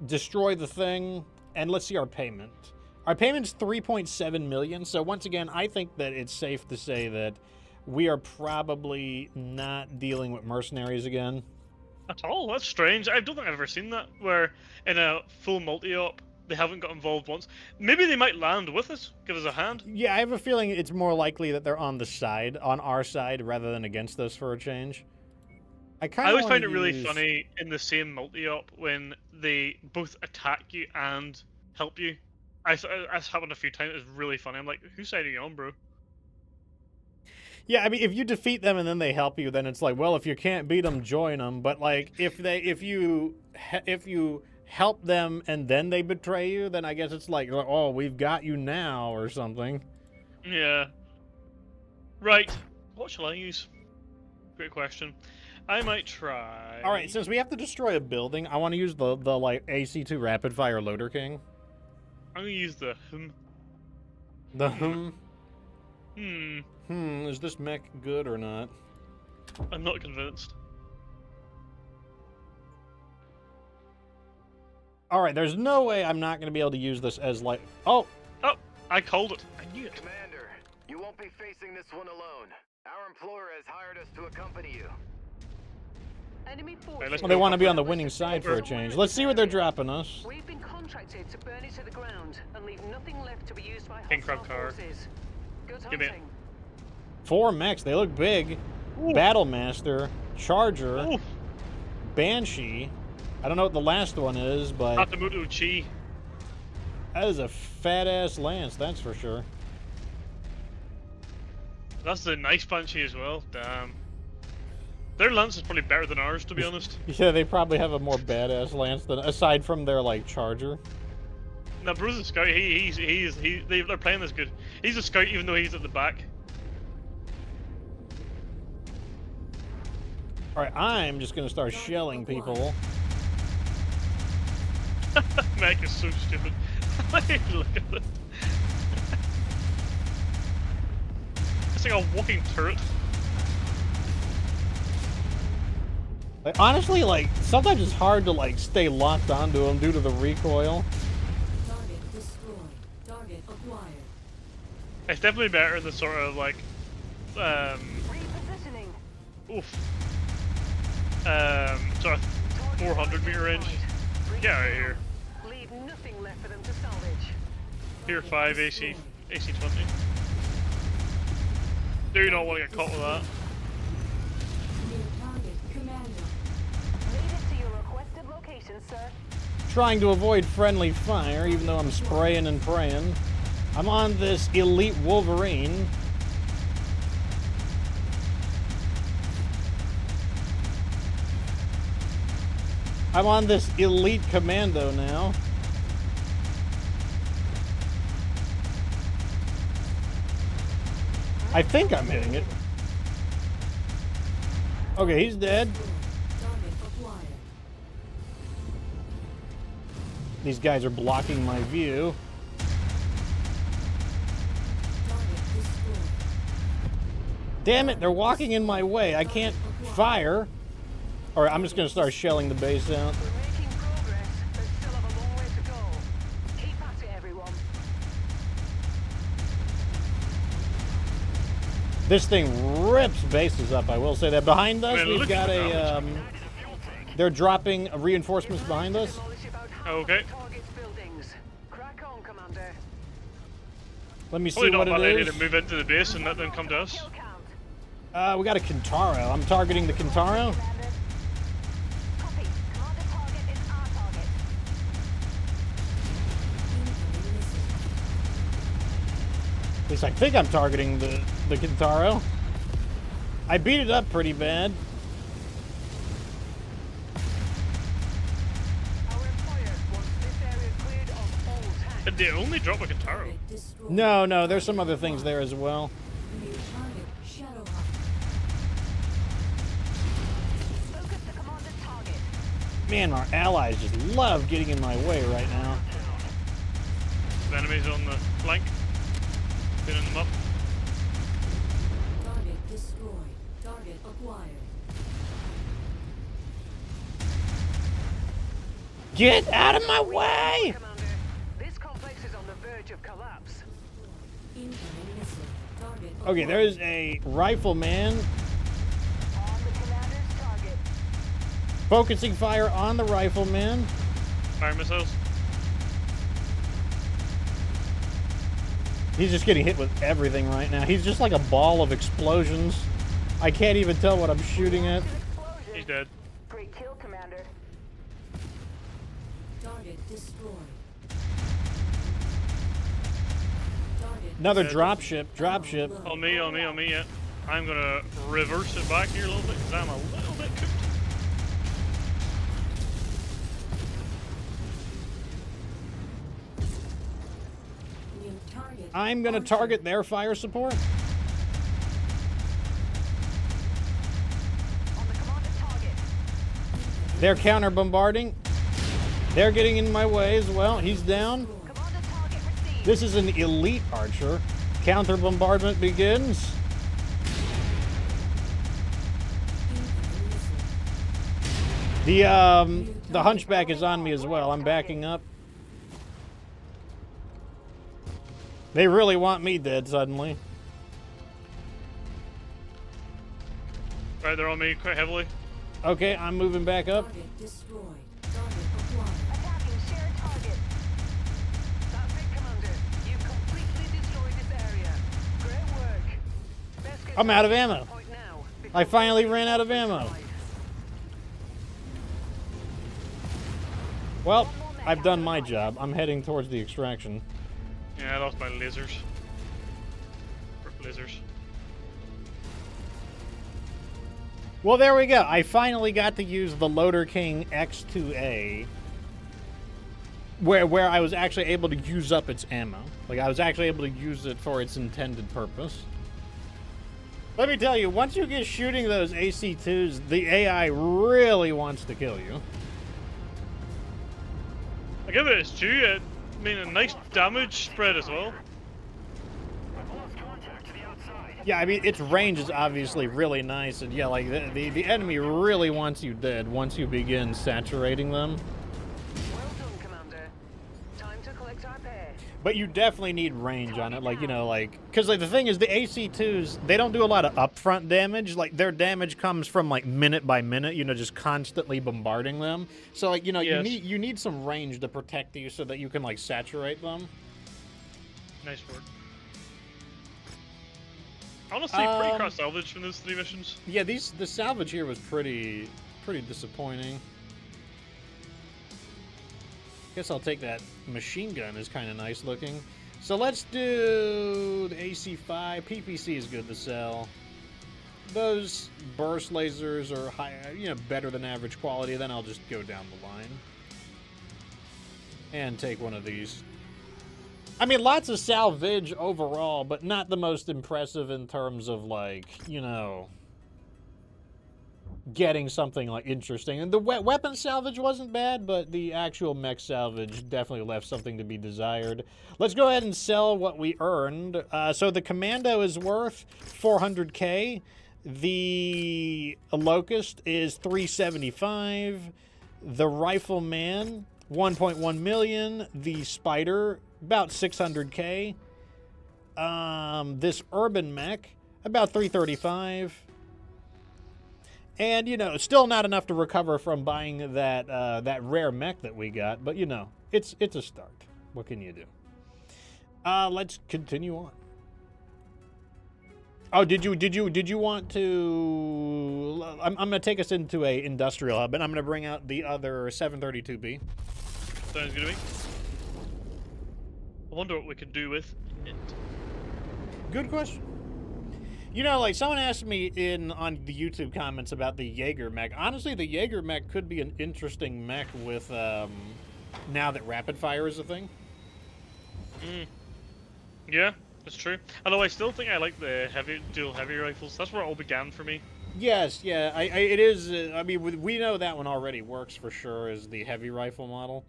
destroy the thing, and let's see our payment. Our payment's 3.7 million. So once again, I think that it's safe to say that we are probably not dealing with mercenaries again. At all? That's strange. I don't think I've ever seen that, where in a full multi-op, they haven't got involved once. Maybe they might land with us, give us a hand. Yeah, I have a feeling it's more likely that they're on our side, rather than against us for a change. I always find it really funny in the same multi-op when they both attack you and help you. That's happened a few times. It's really funny. I'm like, whose side are you on, bro? Yeah, I mean, if you defeat them and then they help you, then it's like, well, if you can't beat them, join them. But like, if you help them and then they betray you, then I guess it's like, oh, we've got you now or something. Yeah. Right. What shall I use? Great question. I might try. All right, since we have to destroy a building, I want to use the like AC2 rapid fire loader king. I'm gonna use the The is this mech good or not? I'm not convinced. All right, there's no way I'm not going to be able to use this as like... Oh! Oh, I called it. I knew it. Commander, you won't be facing this one alone. Our employer has hired us to accompany you. Enemy let's forces. Well, they want to be on the winning side for a change. Let's see what they're dropping us. We've been contracted to burn it to the ground and leave nothing left to be used by King hostile Crab car. forces. Good Give me it. hunting. 4 mechs, they look big. Ooh. Battlemaster, Charger, Ooh, Banshee. I don't know what the last one is, but Hatamuto Chi. that is a fat-ass lance, that's for sure. That's the nice Banshee as well. Damn. Their lance is probably better than ours, to be honest. Yeah, they probably have a more badass lance than, aside from their, like, Charger. No, Bruce is a scout. They're playing this good. He's a scout even though he's at the back. Alright, I'm just gonna start shelling people. Mech is so stupid. Look at it. It's like a walking turret. Like, honestly, like, sometimes it's hard to, like, stay locked onto them due to the recoil. Target destroyed. Target acquired. It's definitely better in the sort of like, Repositioning. sort of 400 meter range. Get out of here. Leave nothing left for them to salvage. Tier 5 AC 20. Do not want to get caught with that. New target commando. Lead it to your requested location, sir. Trying to avoid friendly fire, even though I'm spraying and praying. I'm on this elite Wolverine. I'm on this elite commando now. I think I'm hitting it. Okay, he's dead. Target acquired. These guys are blocking my view. Target destroyed. Damn it, they're walking in my way. I can't fire. Alright, I'm just gonna start shelling the base out. We're making progress, but still have a long way to go. Keep at it, everyone. This thing rips bases up, I will say that. Behind us, Man, we've look got at a, they're dropping reinforcements behind us. Knowledge about how Okay. targets buildings. Crack on, Commander. Let me see Probably what not a bad it idea is. to move into the base and let them come to us. Kill count. We got a Kintaro. I'm targeting the Kintaro. Commander. Copy. Commander target is our target. Incoming missile. At least I think I'm targeting the Kintaro. I beat it up pretty bad. Our employer wants this area cleared of all tanks. they only drop a Kintaro. Target destroyed. No, there's some other things there as well. New target Shadowhawk. Focus the commander's target. Man, our allies just love getting in my way right now. The enemies on the flank. Pinning them up. Target destroyed. Target acquired. Get out of my way! Commander, this complex is on the verge of collapse. Incoming missile. Target Okay, acquired. there's a rifleman On the commander's target. focusing fire on the rifleman. Fire missiles. He's just getting hit with everything right now. He's just like a ball of explosions. I can't even tell what I'm shooting at. Explosion. He's dead. Great kill, Commander. Target destroyed. Target Another Dead. dropship. On me, yeah. I'm gonna reverse it back here a little bit because I'm a little bit cooked. New target. I'm gonna Archer. target their fire support. On the commander's target. They're counter bombarding. They're getting in my way as well. He's down. Commander's target received. This is an elite archer. Counter bombardment begins. Incoming missile. The hunchback is on me as well. I'm backing up. They really want me dead suddenly. Right, they're on me quite heavily. Okay, I'm moving back up. Target destroyed. Target acquired. Attacking shared target. That's it, Commander. You completely destroyed this area. Great work. Best get I'm out of ammo. point now, I before finally ran out of ammo. Well, I've done my job. I'm heading towards the extraction. Yeah, I lost my lasers. Lasers. Well, there we go. I finally got to use the Loader King X2A, where I was actually able to use up its ammo. Like, I was actually able to use it for its intended purpose. Let me tell you, once you get shooting those AC-2s, the AI really wants to kill you. I give it its due. I mean, a nice damage spread as well. Yeah, I mean, its range is obviously really nice, and yeah, like, the enemy really wants you dead once you begin saturating them. Well done, Commander. Time to collect our pay. But you definitely need range on it, like, you know, like, because like, the thing is, the AC-2s, they don't do a lot of upfront damage. Like, their damage comes from, like, minute by minute, you know, just constantly bombarding them. So, like, you know, Yes. you need some range to protect you so that you can, like, saturate them. Nice work. Honestly, pretty cross salvage from those 3 missions. Yeah, the salvage here was pretty disappointing. Guess I'll take that machine gun, is kind of nice looking. So let's do the AC-5. PPC is good to sell. Those burst lasers are high, you know, better than average quality. Then I'll just go down the line and take one of these. I mean, lots of salvage overall, but not the most impressive in terms of, like, you know, getting something, like, interesting. And the weapon salvage wasn't bad, but the actual mech salvage definitely left something to be desired. Let's go ahead and sell what we earned. So the Commando is worth 400K. The Locust is 375. The Rifleman, 1.1 million. The Spider, about 600K. This Urban Mech, about 335. And, you know, still not enough to recover from buying that that rare mech that we got, but, you know, it's a start. What can you do? Let's continue on. Oh, did you want to? I'm gonna take us into a industrial hub, and I'm gonna bring out the other 732B. Sounds good to me. I wonder what we could do with it. Good question. You know, like, someone asked me on the YouTube comments about the Jaeger mech. Honestly, the Jaeger mech could be an interesting mech with now that rapid fire is a thing. Yeah, that's true. Although I still think I like the dual heavy rifles. That's where it all began for me. Yes, yeah, it is. I mean, we know that one already works for sure as the heavy rifle model.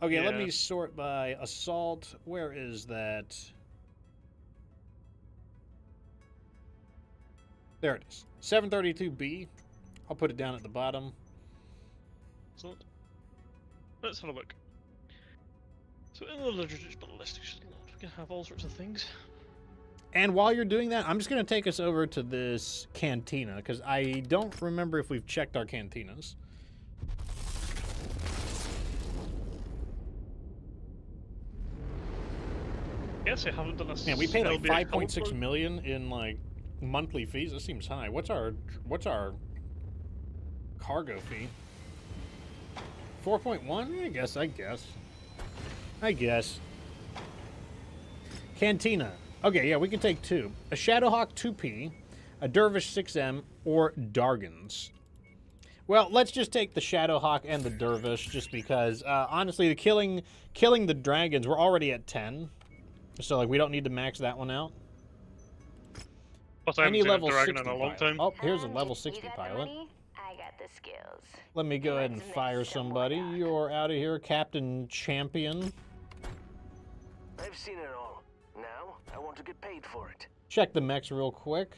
Okay, let Yeah. me sort by assault. Where is that? There it is. 732B. I'll put it down at the bottom. So let's have a look. So in the literature ballistics, we can have all sorts of things. And while you're doing that, I'm just going to take us over to this cantina, because I don't remember if we've checked our cantinas. Yes, I haven't done a. Man, we pay like LBX 5.6 million in like monthly fees. That seems high. What's our cargo fee? 4.1? I guess. Cantina. Okay, yeah, we can take two. A Shadowhawk 2P, a Dervish 6M, or Dargans. Well, let's just take the Shadowhawk and the Dervish, just because, honestly, the killing the dragons, we're already at 10. So, like, we don't need to max that one out. Plus, I haven't Any seen a level dragon 60 in a long pilot. time. Oh, here's a level 60 pilot. I got the skills. Let me go ahead and fire somebody. You're out of here, Captain Champion. I've seen it all. Now, I want to get paid for it. Check the mechs real quick.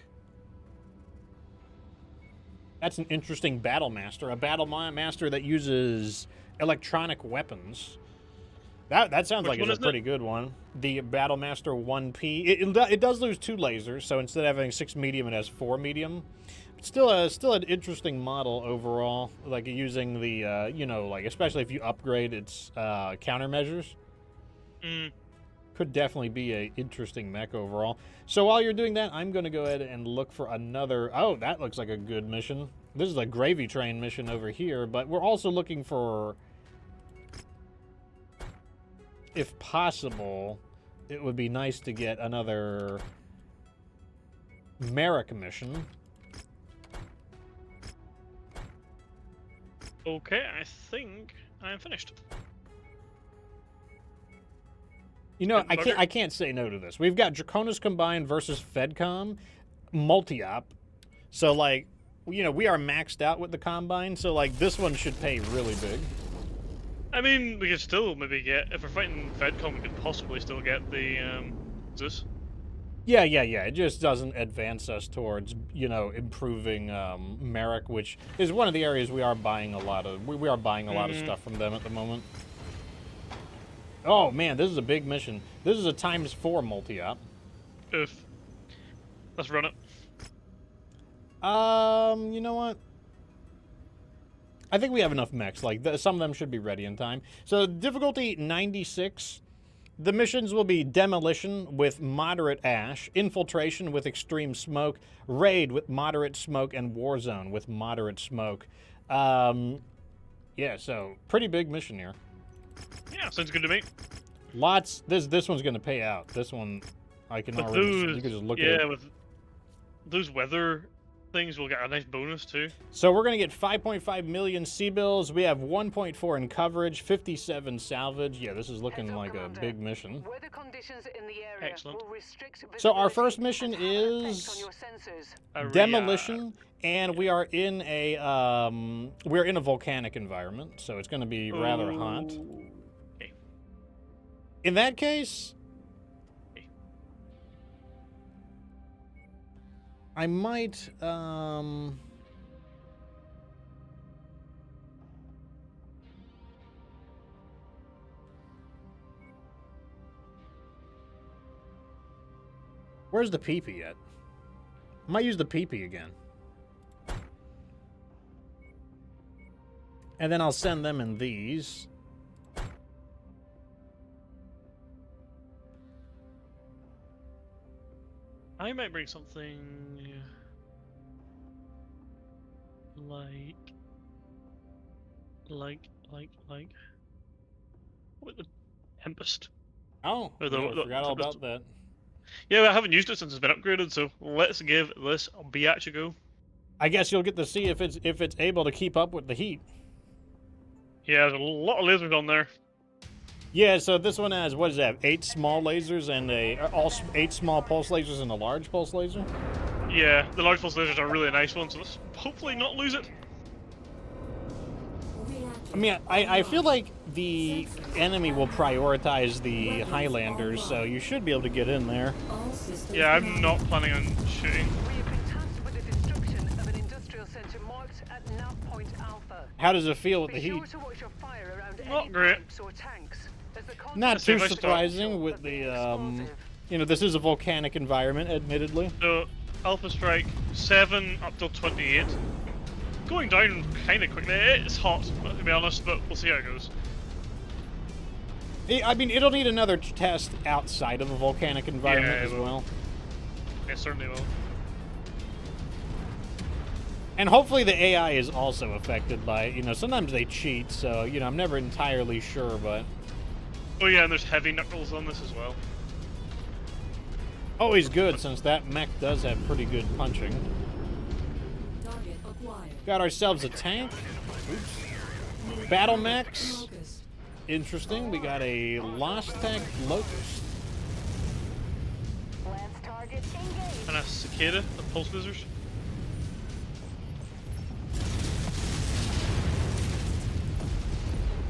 That's an interesting battle master. A battle master that uses electronic weapons. That sounds like it's a pretty good one. The Battle Master 1P. It does lose 2 lasers, so instead of having 6 medium, it has 4 medium. But still an interesting model overall. Like using the, you know, like especially if you upgrade its countermeasures. Could definitely be a interesting mech overall. So while you're doing that, I'm going to go ahead and look for another... Oh, that looks like a good mission. This is a gravy train mission over here, but we're also looking for... If possible, it would be nice to get another Merrick mission. Okay, I think I'm finished. You know, I can't say no to this. We've got Draconis Combined versus Fedcom, multi-op. So, like, you know, we are maxed out with the Combine, so, like, this one should pay really big. I mean, we could still maybe get, if we're fighting Fedcom, we could possibly still get the, this. Yeah. It just doesn't advance us towards, you know, improving Merrick, which is one of the areas we are buying a lot of. We are buying a lot of stuff from them at the moment. Oh, man, this is a big mission. This is a ×4 multi-op. Oof. Let's run it. You know what? I think we have enough mechs. Like, some of them should be ready in time. So, difficulty 96. The missions will be Demolition with moderate ash, Infiltration with extreme smoke, Raid with moderate smoke, and Warzone with moderate smoke. Yeah, so, pretty big mission here. Yeah, sounds good to me. Lots. This one's going to pay out. This one, I can already... you can just look at it. Yeah, with those weather... things will get a nice bonus too. So we're going to get 5.5 million C-bills. We have 1.4 in coverage, 57 salvage. Yeah, this is looking like a big mission. Weather conditions in the area Excellent. will restrict So our visibility first mission and have an effect is on your sensors. Demolition, and we are in a volcanic environment, so it's going to be rather hot. Okay. In that case, I might, where's the PP at? I might use the PP again. And then I'll send them in these. I might bring something like what the Tempest? Oh, Or I forgot all about that. Yeah, I haven't used it since it's been upgraded, so let's give this a biatch a go. I guess you'll get to see if it's able to keep up with the heat. Yeah, there's a lot of lasers on there. Yeah, so this one has, what does that have? 8 small lasers and eight small pulse lasers and a large pulse laser? Yeah, the large pulse lasers are a really nice one, so let's hopefully not lose it. I mean, I feel like the enemy will prioritize the Highlanders, so you should be able to get in there. Yeah, I'm not planning on shooting. We have been tasked with the destruction of an industrial center marked at nav point Alpha. How does it feel with the Be heat? sure to watch your fire around Not any great. pipes or tanks, as the Not Let's see too if I stop. surprising with the, you know, this is a volcanic environment, admittedly. So, Alpha Strike 7 up till 28. Going down kind of quickly. It's hot, to be honest, but we'll see how it goes. I mean, it'll need another test outside of a volcanic environment Yeah, it as will. well. It certainly will. And hopefully the AI is also affected by, you know, sometimes they cheat, so, you know, I'm never entirely sure, but... Oh yeah, and there's heavy knuckles on this as well. Always good, since that mech does have pretty good punching. Target acquired. Got ourselves a tank. Oops. Battle mechs. Focused. Interesting. We got a Lost Tech Locust. Lance target engaged. And a cicada with pulse lasers.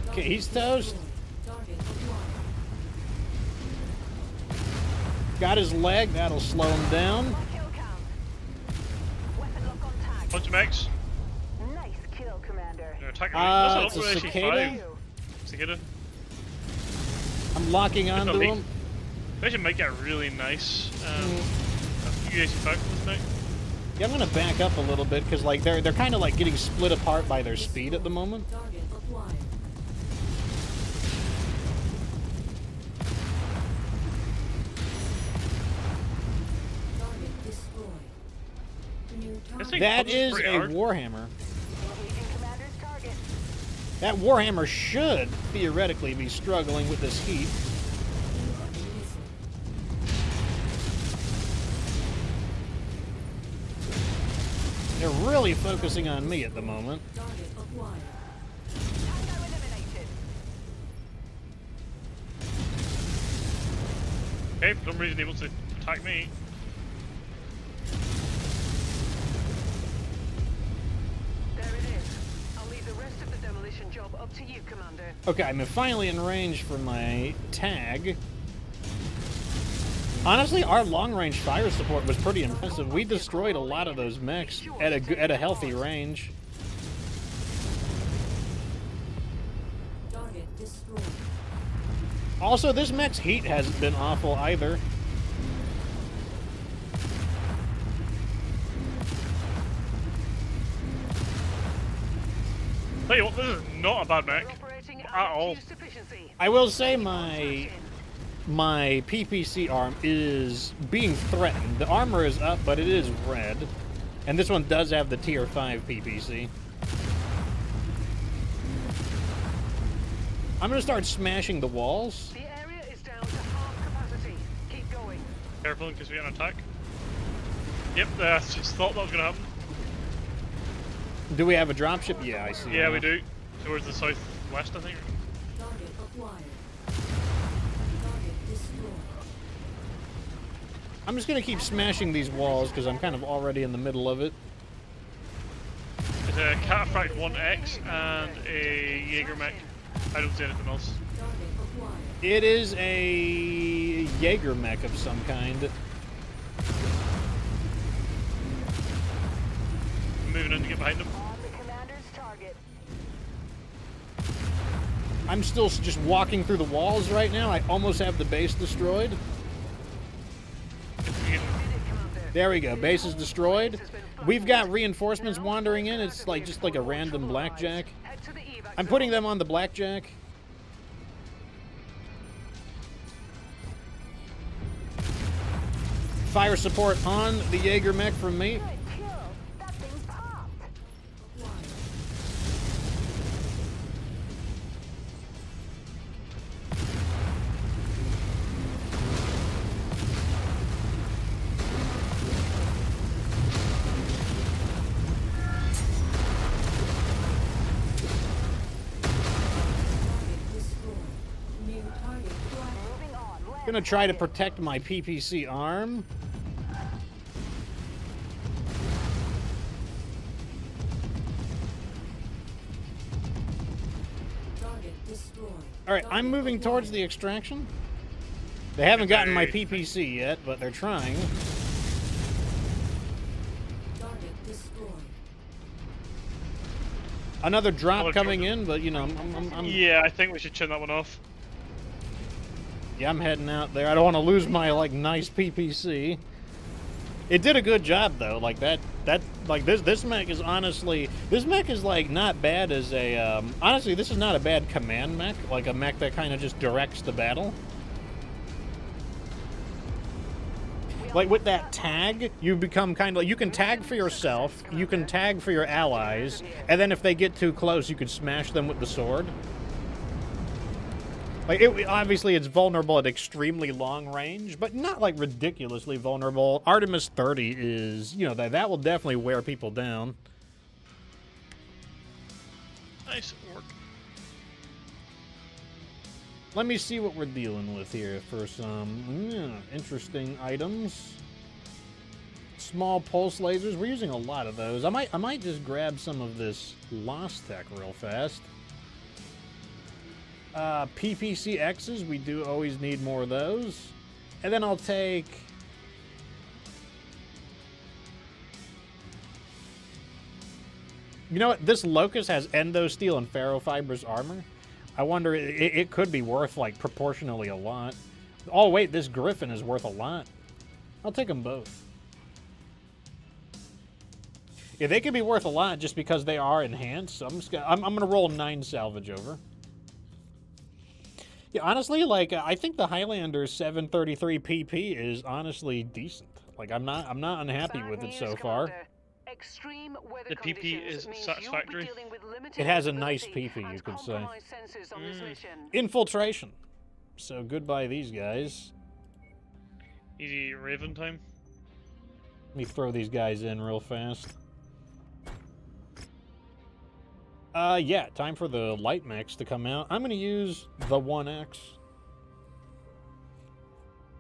Okay, he's toast. Target acquired. Got his leg. That'll slow him down. Kill count. Weapon lock on tag. Bunch of mechs. Nice kill, Commander. They're attacking me. It's a actually cicada? 5. Cicada. I'm locking onto leak. him. They actually might get really nice. UAC back from this mech. Yeah, I'm gonna back up a little bit because like they're kind of like getting split apart by their speed at the moment. Target acquired. Target destroyed. New This target. thing That punches is pretty a hard. Warhammer. Engaging Commander's target. That Warhammer should theoretically be struggling with this heat. They're really focusing on me at the moment. Target acquired. Tango eliminated. Okay, for some reason able to attack me. There it is. I'll leave the rest of the demolition job up to you, Commander. Okay, I'm finally in range for my tag. Honestly, our long-range fire support was pretty impressive. We destroyed a lot of those mechs at a healthy range. Target destroyed. Also, this mech's heat hasn't been awful either. Tell you what, this is not a bad mech. We're operating At all. reduced efficiency. I will say my PPC arm is being threatened. The armor is up, but it is red. And this one does have the tier 5 PPC. I'm gonna start smashing the walls. The area is down to half capacity. Keep going. Careful in case we get an attack. Yep, I just thought that was gonna happen. Do we have a dropship? Yeah, I see. Yeah, it we now. do. Towards the southwest, I think. Target acquired. Target destroyed. I'm just gonna keep smashing these walls because I'm kind of already in the middle of it. It's a Cataphract 1X and a Jaeger mech. I don't see anything else. Target acquired. It is a Jaeger mech of some kind. I'm moving in to get behind them. On the Commander's target. I'm still just walking through the walls right now. I almost have the base destroyed. If we can- There we go. Base is destroyed. We've got reinforcements wandering in. It's like just like a random blackjack. Head to the evac I'm putting them on the blackjack. Fire support on the Jaeger mech from me. Good kill. That thing popped. Target destroyed. New Gonna try to protect my PPC arm. Target destroyed. Alright, I'm moving towards the extraction. They haven't gotten my PPC yet, but they're trying. Target destroyed. Another drop coming in, but you know, I'm Yeah, I think we should chin that one off. yeah, I'm heading out there. I don't want to lose my like nice PPC. It did a good job though. Like that like this mech is honestly, this mech is like not bad as a honestly, this is not a bad command mech, like a mech that kind of just directs the battle. Like with that tag, you become kind of like, you can tag for yourself, you can tag for your allies, and then if they get too close, you can smash them with the sword. Like, obviously it's vulnerable at extremely long range, but not like ridiculously vulnerable. Artemis 30 is, you know, that will definitely wear people down. Nice work. Let me see what we're dealing with here for some interesting items. Small pulse lasers. We're using a lot of those. I might just grab some of this Lost Tech real fast. PPCXs, we do always need more of those. And then I'll take... You know what? This Locust has Endosteel and Ferrofibrous armor. I wonder, it could be worth, like, proportionally a lot. Oh, wait, this Griffin is worth a lot. I'll take them both. Yeah, they could be worth a lot just because they are enhanced. So I'm going to roll 9 salvage over. Yeah, honestly, like, I think the Highlander 733PP is honestly decent. Like, I'm not unhappy with it so far. Extreme weather The PP is satisfactory. It has a nice PP, you could say. Infiltration. So goodbye these guys. Easy Raven time. Let me throw these guys in real fast. Yeah, time for the light mechs to come out. I'm going to use the 1X.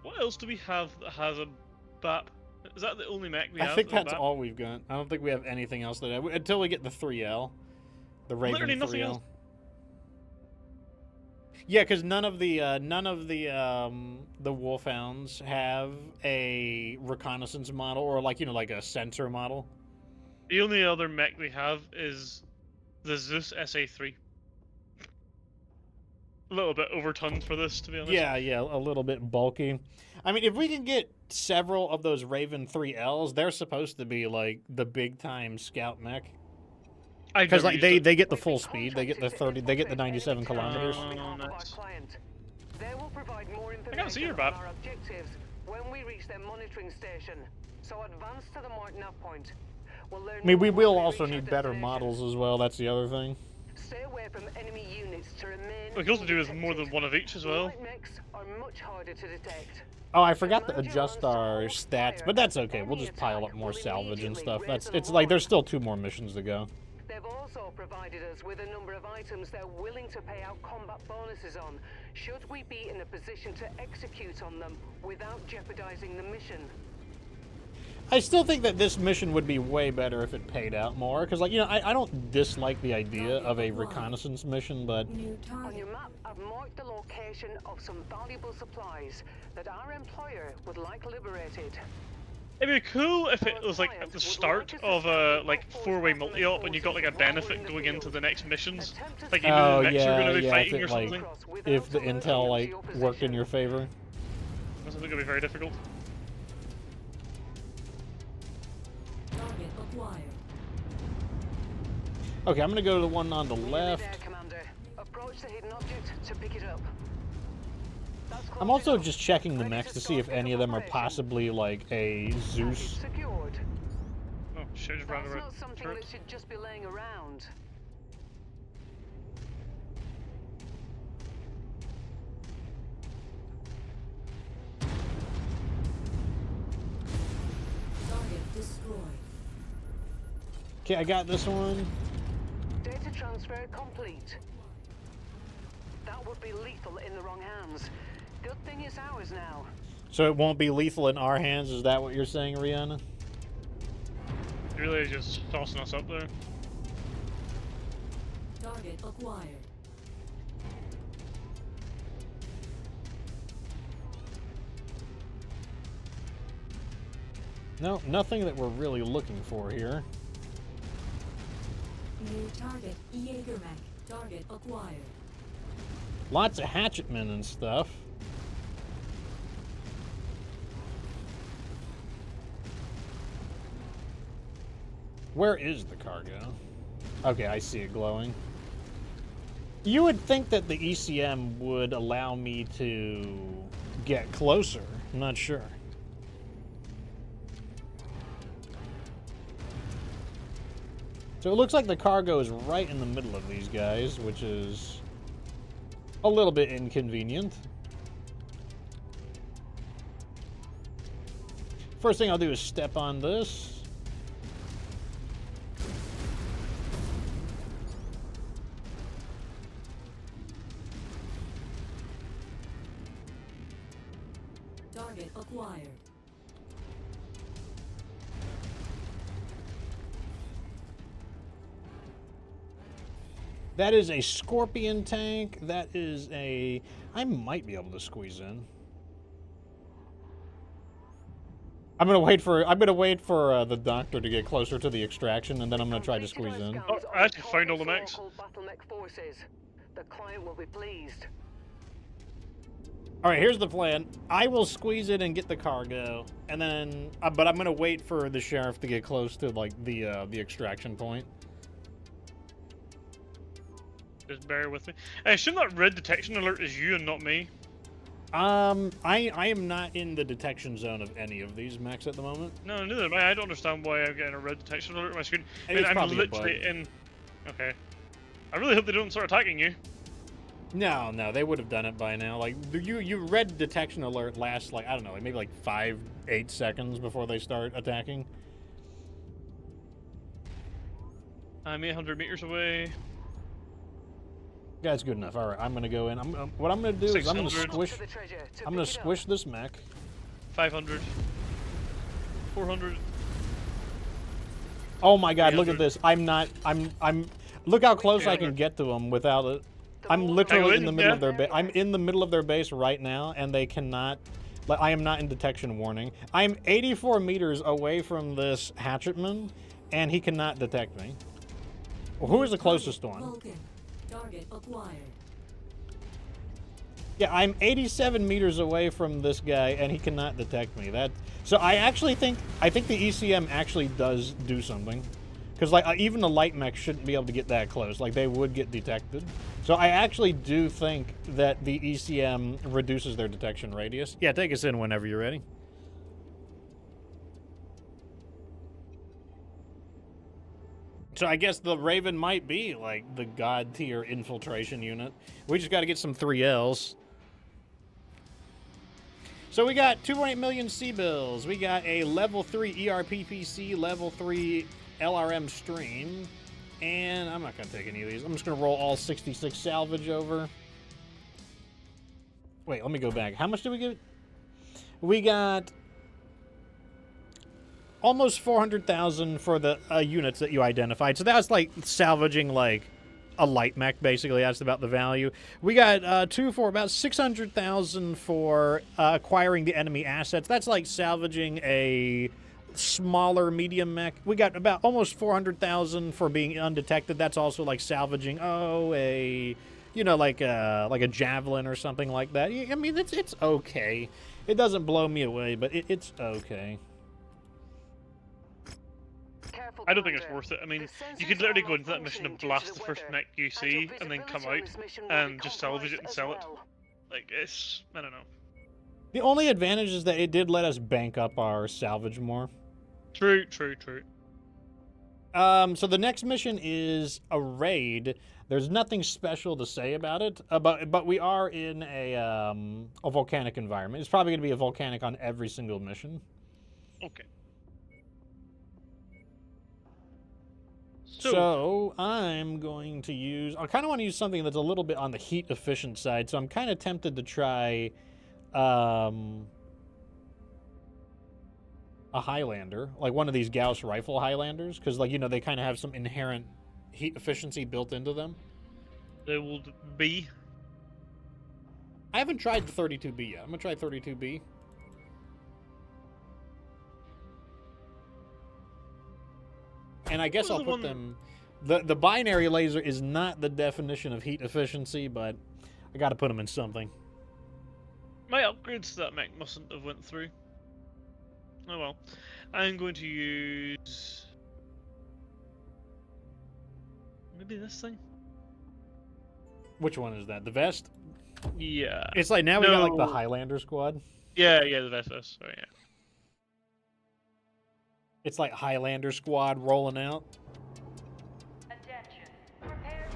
What else do we have that has a BAP? Is that the only mech we have? I think that's BAP? all we've got. I don't think we have anything else that until we get the 3L. The Raven Literally nothing 3L. else. Yeah, because none of the Wolfhounds have a reconnaissance model or like, you know, like a sensor model. The only other mech we have is the Zeus SA3. A little bit overtonned for this, to be honest. Yeah, a little bit bulky. I mean, if we can get several of those Raven 3Ls, they're supposed to be like the big time scout mech. Because like they get the full speed, they get the 30, they get the 97 kilometers. Oh, nice. They will provide more I can't see your information on BAP. our objectives when we reach their monitoring station. So advance to the marked nav point. We'll learn I mean, we more will when also reach our need better destination. models as well. That's the other thing. Stay away from enemy units to remain. We can also do with more than one of each as well. Light mechs are much harder to detect. Oh, I forgot to adjust our stats, but that's okay. We'll just pile up more salvage and stuff. It's like there's still 2 more missions to go. They've also provided us with a number of items they're willing to pay out combat bonuses on, should we be in a position to execute on them without jeopardizing the mission. I still think that this mission would be way better if it paid out more, because, like, you know, I don't dislike the idea of a reconnaissance mission, but... New On target. your map, I've marked the location of some valuable supplies that our employer would like liberated. It'd be cool if it was like at the start of a like 4-way multi-op and you got like a benefit going into the next missions. Like you knew the mechs you're going to be fighting if or it, something. like, if the intel, like, worked in your favor. That's going to be very difficult. Target acquired. Okay, I'm gonna go to the one on the Nearly left. there, Commander. Approach the hidden object to pick it up. That's I'm close also enough. just checking the Ready mechs to see start if any of them are operation. possibly like a Zeus. Target secured. Oh shit, just ran That's around. not something that should just be laying around. Target destroyed. Okay, I got this one. Data transfer complete. That would be lethal in the wrong hands. Good thing it's ours now. So it won't be lethal in our hands, is that what you're saying, Rihanna? Really just tossing us up there. Target acquired. No, nothing that we're really looking for here. New target Jaeger mech. Target acquired. Lots of hatchetmen and stuff. Where is the cargo? Okay, I see it glowing. You would think that the ECM would allow me to get closer. I'm not sure. So it looks like the cargo is right in the middle of these guys, which is a little bit inconvenient. First thing I'll do is step on this. Target acquired. That is a Scorpion tank. That is a... I might be able to squeeze in. I'm gonna wait for the doctor to get closer to the extraction, and then I'm gonna try to squeeze in. Oh, I actually found all the mechs. The client will be pleased. All right, here's the plan. I will squeeze it and get the cargo, and then, but I'm gonna wait for the sheriff to get close to like the extraction point. Just bear with me. I assume that red detection alert is you and not me. I am not in the detection zone of any of these mechs at the moment. No, neither am I. I don't understand why I'm getting a red detection alert on my screen. I mean, It's I'm probably a literally bug. in. Okay. I really hope they don't start attacking you. No, they would have done it by now. Like you red detection alert lasts like, I don't know, like maybe like 5-8 seconds before they start attacking. I'm 800 meters away. That's good enough. All right, I'm gonna go in. What I'm gonna do is I'm gonna 600. squish this mech. 500. 400. Oh my God! Look at 300. this. I'm. Look how close I can get to them without it. I'm literally in the middle of their base. I'm in the middle of their base right now, and they cannot. Like, I am not in detection warning. I'm 84 meters away from this hatchetman, and he cannot detect me. Well, who is the closest one? Vulcan. Target acquired. Yeah, I'm 87 meters away from this guy, and he cannot detect me. So I actually think the ECM actually does do something, because like even the light mech shouldn't be able to get that close. Like they would get detected. So I actually do think that the ECM reduces their detection radius. Yeah, take us in whenever you're ready. So I guess the Raven might be like the god tier infiltration unit. We just got to get some 3Ls. So we got 2.8 million C-bills. We got a level 3 ERPPC, level 3 LRM stream. And I'm not going to take any of these. I'm just going to roll all 66 salvage over. Wait, let me go back. How much did we get? We got almost 400,000 for the units that you identified. So that was like salvaging like a light mech, basically. That's about the value. We got two for about 600,000 for acquiring the enemy assets. That's like salvaging a smaller medium mech. We got about almost 400,000 for being undetected. That's also like salvaging like a javelin or something like that. I mean, it's okay. It doesn't blow me away, but it's okay. I don't think it's worth it. I mean, you could literally go into that mission and blast the first mech you see, and then come out and just salvage it and sell it. Like, I don't know. The only advantage is that it did let us bank up our salvage more. True. So the next mission is a raid. There's nothing special to say about it, but we are in a volcanic environment. It's probably going to be a volcanic on every single mission. Okay. So I'm going to use... I kind of want to use something that's a little bit on the heat-efficient side, so I'm kind of tempted to try a Highlander, like one of these Gauss rifle Highlanders, because, like, you know, they kind of have some inherent heat efficiency built into them. They will be. I haven't tried the 32B yet. I'm gonna try 32B. And I guess I'll put them... The binary laser is not the definition of heat efficiency, but I gotta put them in something. My upgrades to that mech mustn't have went through. Oh well. I'm going to use... maybe this thing? Which one is that? The vest? Yeah. It's like now we got like the Highlander squad. Yeah, the vest. Sorry, yeah. It's like Highlander squad rolling out.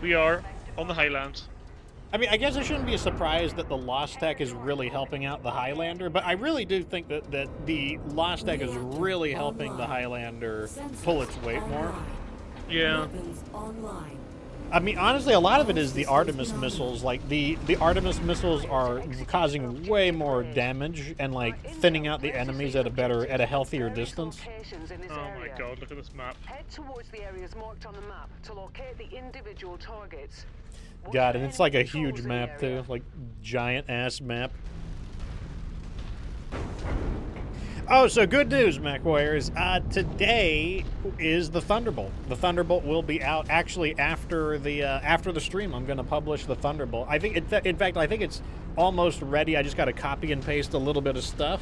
We are on the Highlands. I mean, I guess it shouldn't be a surprise that the Lost Tech is really helping out the Highlander, but I really do think that the Lost Tech is really helping the Highlander pull its weight more. Yeah. Weapons online. I mean, honestly, a lot of it is the Artemis missiles. Like, the Artemis missiles are causing way more damage and, like, thinning out the enemies at a healthier distance. Oh my god, look at this map. Head towards the areas marked on the map to locate the individual targets. God, and it's like a huge map, too. Like, giant-ass map. Oh, so good news, MechWarriors. Today is the Thunderbolt. The Thunderbolt will be out actually after the stream. I'm going to publish the Thunderbolt. I think, in fact, I think it's almost ready. I just got to copy and paste a little bit of stuff.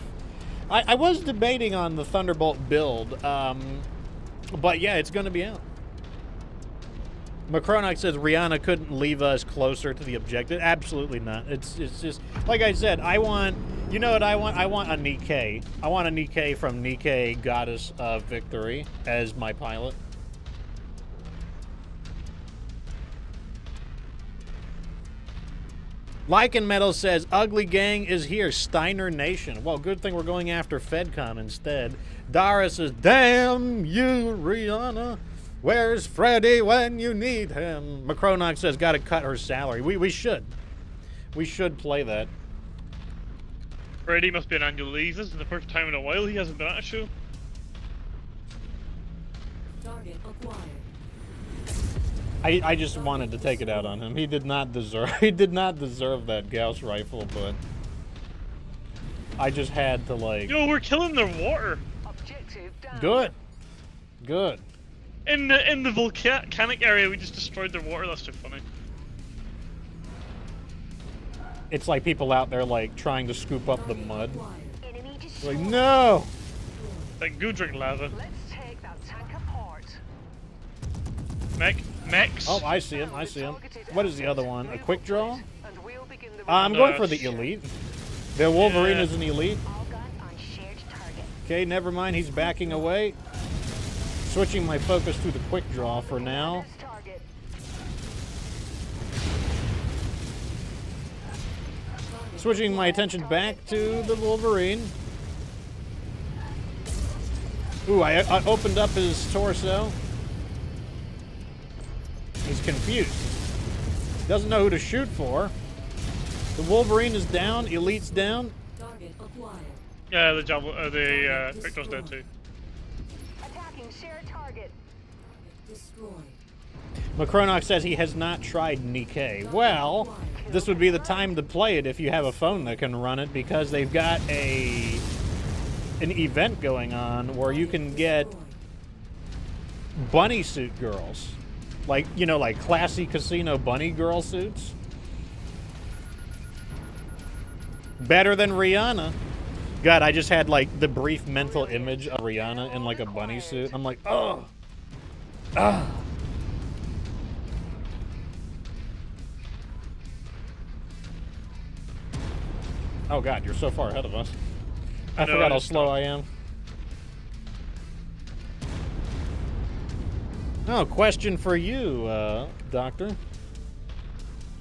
I was debating on the Thunderbolt build, but yeah, it's going to be out. Macronox says Rihanna couldn't leave us closer to the objective. Absolutely not. It's just like I said. I want, you know what I want? I want a Nikkei. I want a Nikkei from Nikkei, Goddess of Victory, as my pilot. Lycan Metal says Ugly Gang is here. Steiner Nation. Well, good thing we're going after FedCom instead. Dara says, "Damn you, Rihanna. Where's Freddy when you need him?" Macronox says, "Got to cut her salary." We should. We should play that. Freddy must be on annual leave. This is the first time in a while he hasn't been at a show. Target acquired. I just wanted to take it out on him. He did not deserve that Gauss rifle, but I just had to, like... Yo, we're killing their water. Objective down. Good. Good. In the volcanic area, we just destroyed their water. That's too funny. It's like people out there, like, trying to scoop up the mud. Enemy Like, no! Like, go drink lava. Let's take that tank apart. Mechs. Oh, I see him. I see him. What is the other one? A quick draw? And we'll begin the I'm going for the elite. The Wolverine is an elite. all guns on shared target. Okay, never mind. He's backing away. Switching my focus to the quick draw for now. target. Switching my attention back to the Wolverine. Ooh, I opened up his torso. He's confused. Doesn't know who to shoot for. The Wolverine is down. Elite's down. Target acquired. Yeah, the Victor's dead too. Attacking shared target. Destroyed. Macronox says he has not tried Nikkei. Well, this would be the time to play it if you have a phone that can run it, because they've got an event going on where you can get bunny suit girls. Like, you know, like classy casino bunny girl suits. Better than Rihanna. God, I just had like the brief mental image of Rihanna in like a bunny suit. I'm like, oh. Ah. Oh God, you're so far ahead of us. I forgot how slow I am. Oh, question for you, Doctor.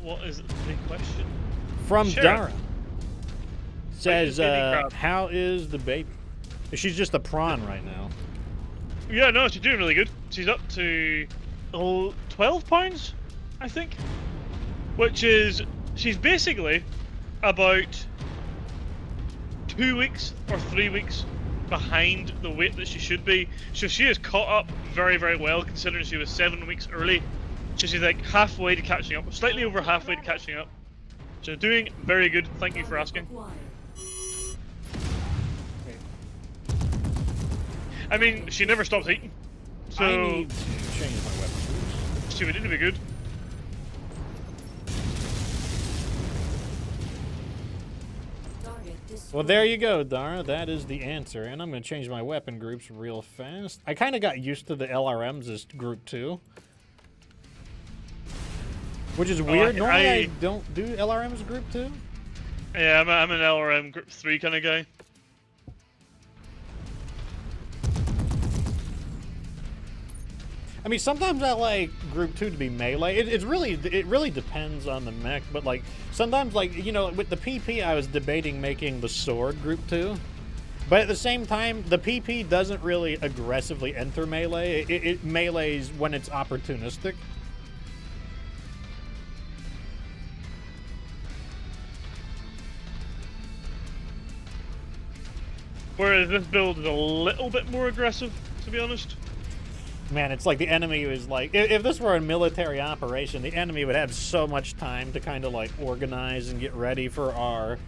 What is the question? From Sure. Dara. Says, baby crab. how is the baby? She's just a prawn right now. Yeah, no, she's doing really good. She's up to 12 pounds, I think. Which is, she's basically about 2 weeks or 3 weeks behind the weight that she should be. So she has caught up very, very well, considering she was 7 weeks early. So she's like halfway to catching up, slightly over halfway to catching up. So doing very good. Thank you for asking. I mean, she never stops eating. So I need to change my weapon. she would need to be good. Well, there you go, Dara. That is the answer. And I'm going to change my weapon groups real fast. I kind of got used to the LRMs as group 2. Which is weird. Normally I don't do LRMs group 2. Yeah, I'm an LRM group 3 kind of guy. I mean, sometimes I like group 2 to be melee. It really depends on the mech, but like sometimes, like, you know, with the PP, I was debating making the sword group 2, but at the same time, the PP doesn't really aggressively enter melee. It melees when it's opportunistic. Whereas this build is a little bit more aggressive, to be honest. Man, it's like the enemy was like, if this were a military operation, the enemy would have so much time to kind of like organize and get ready for our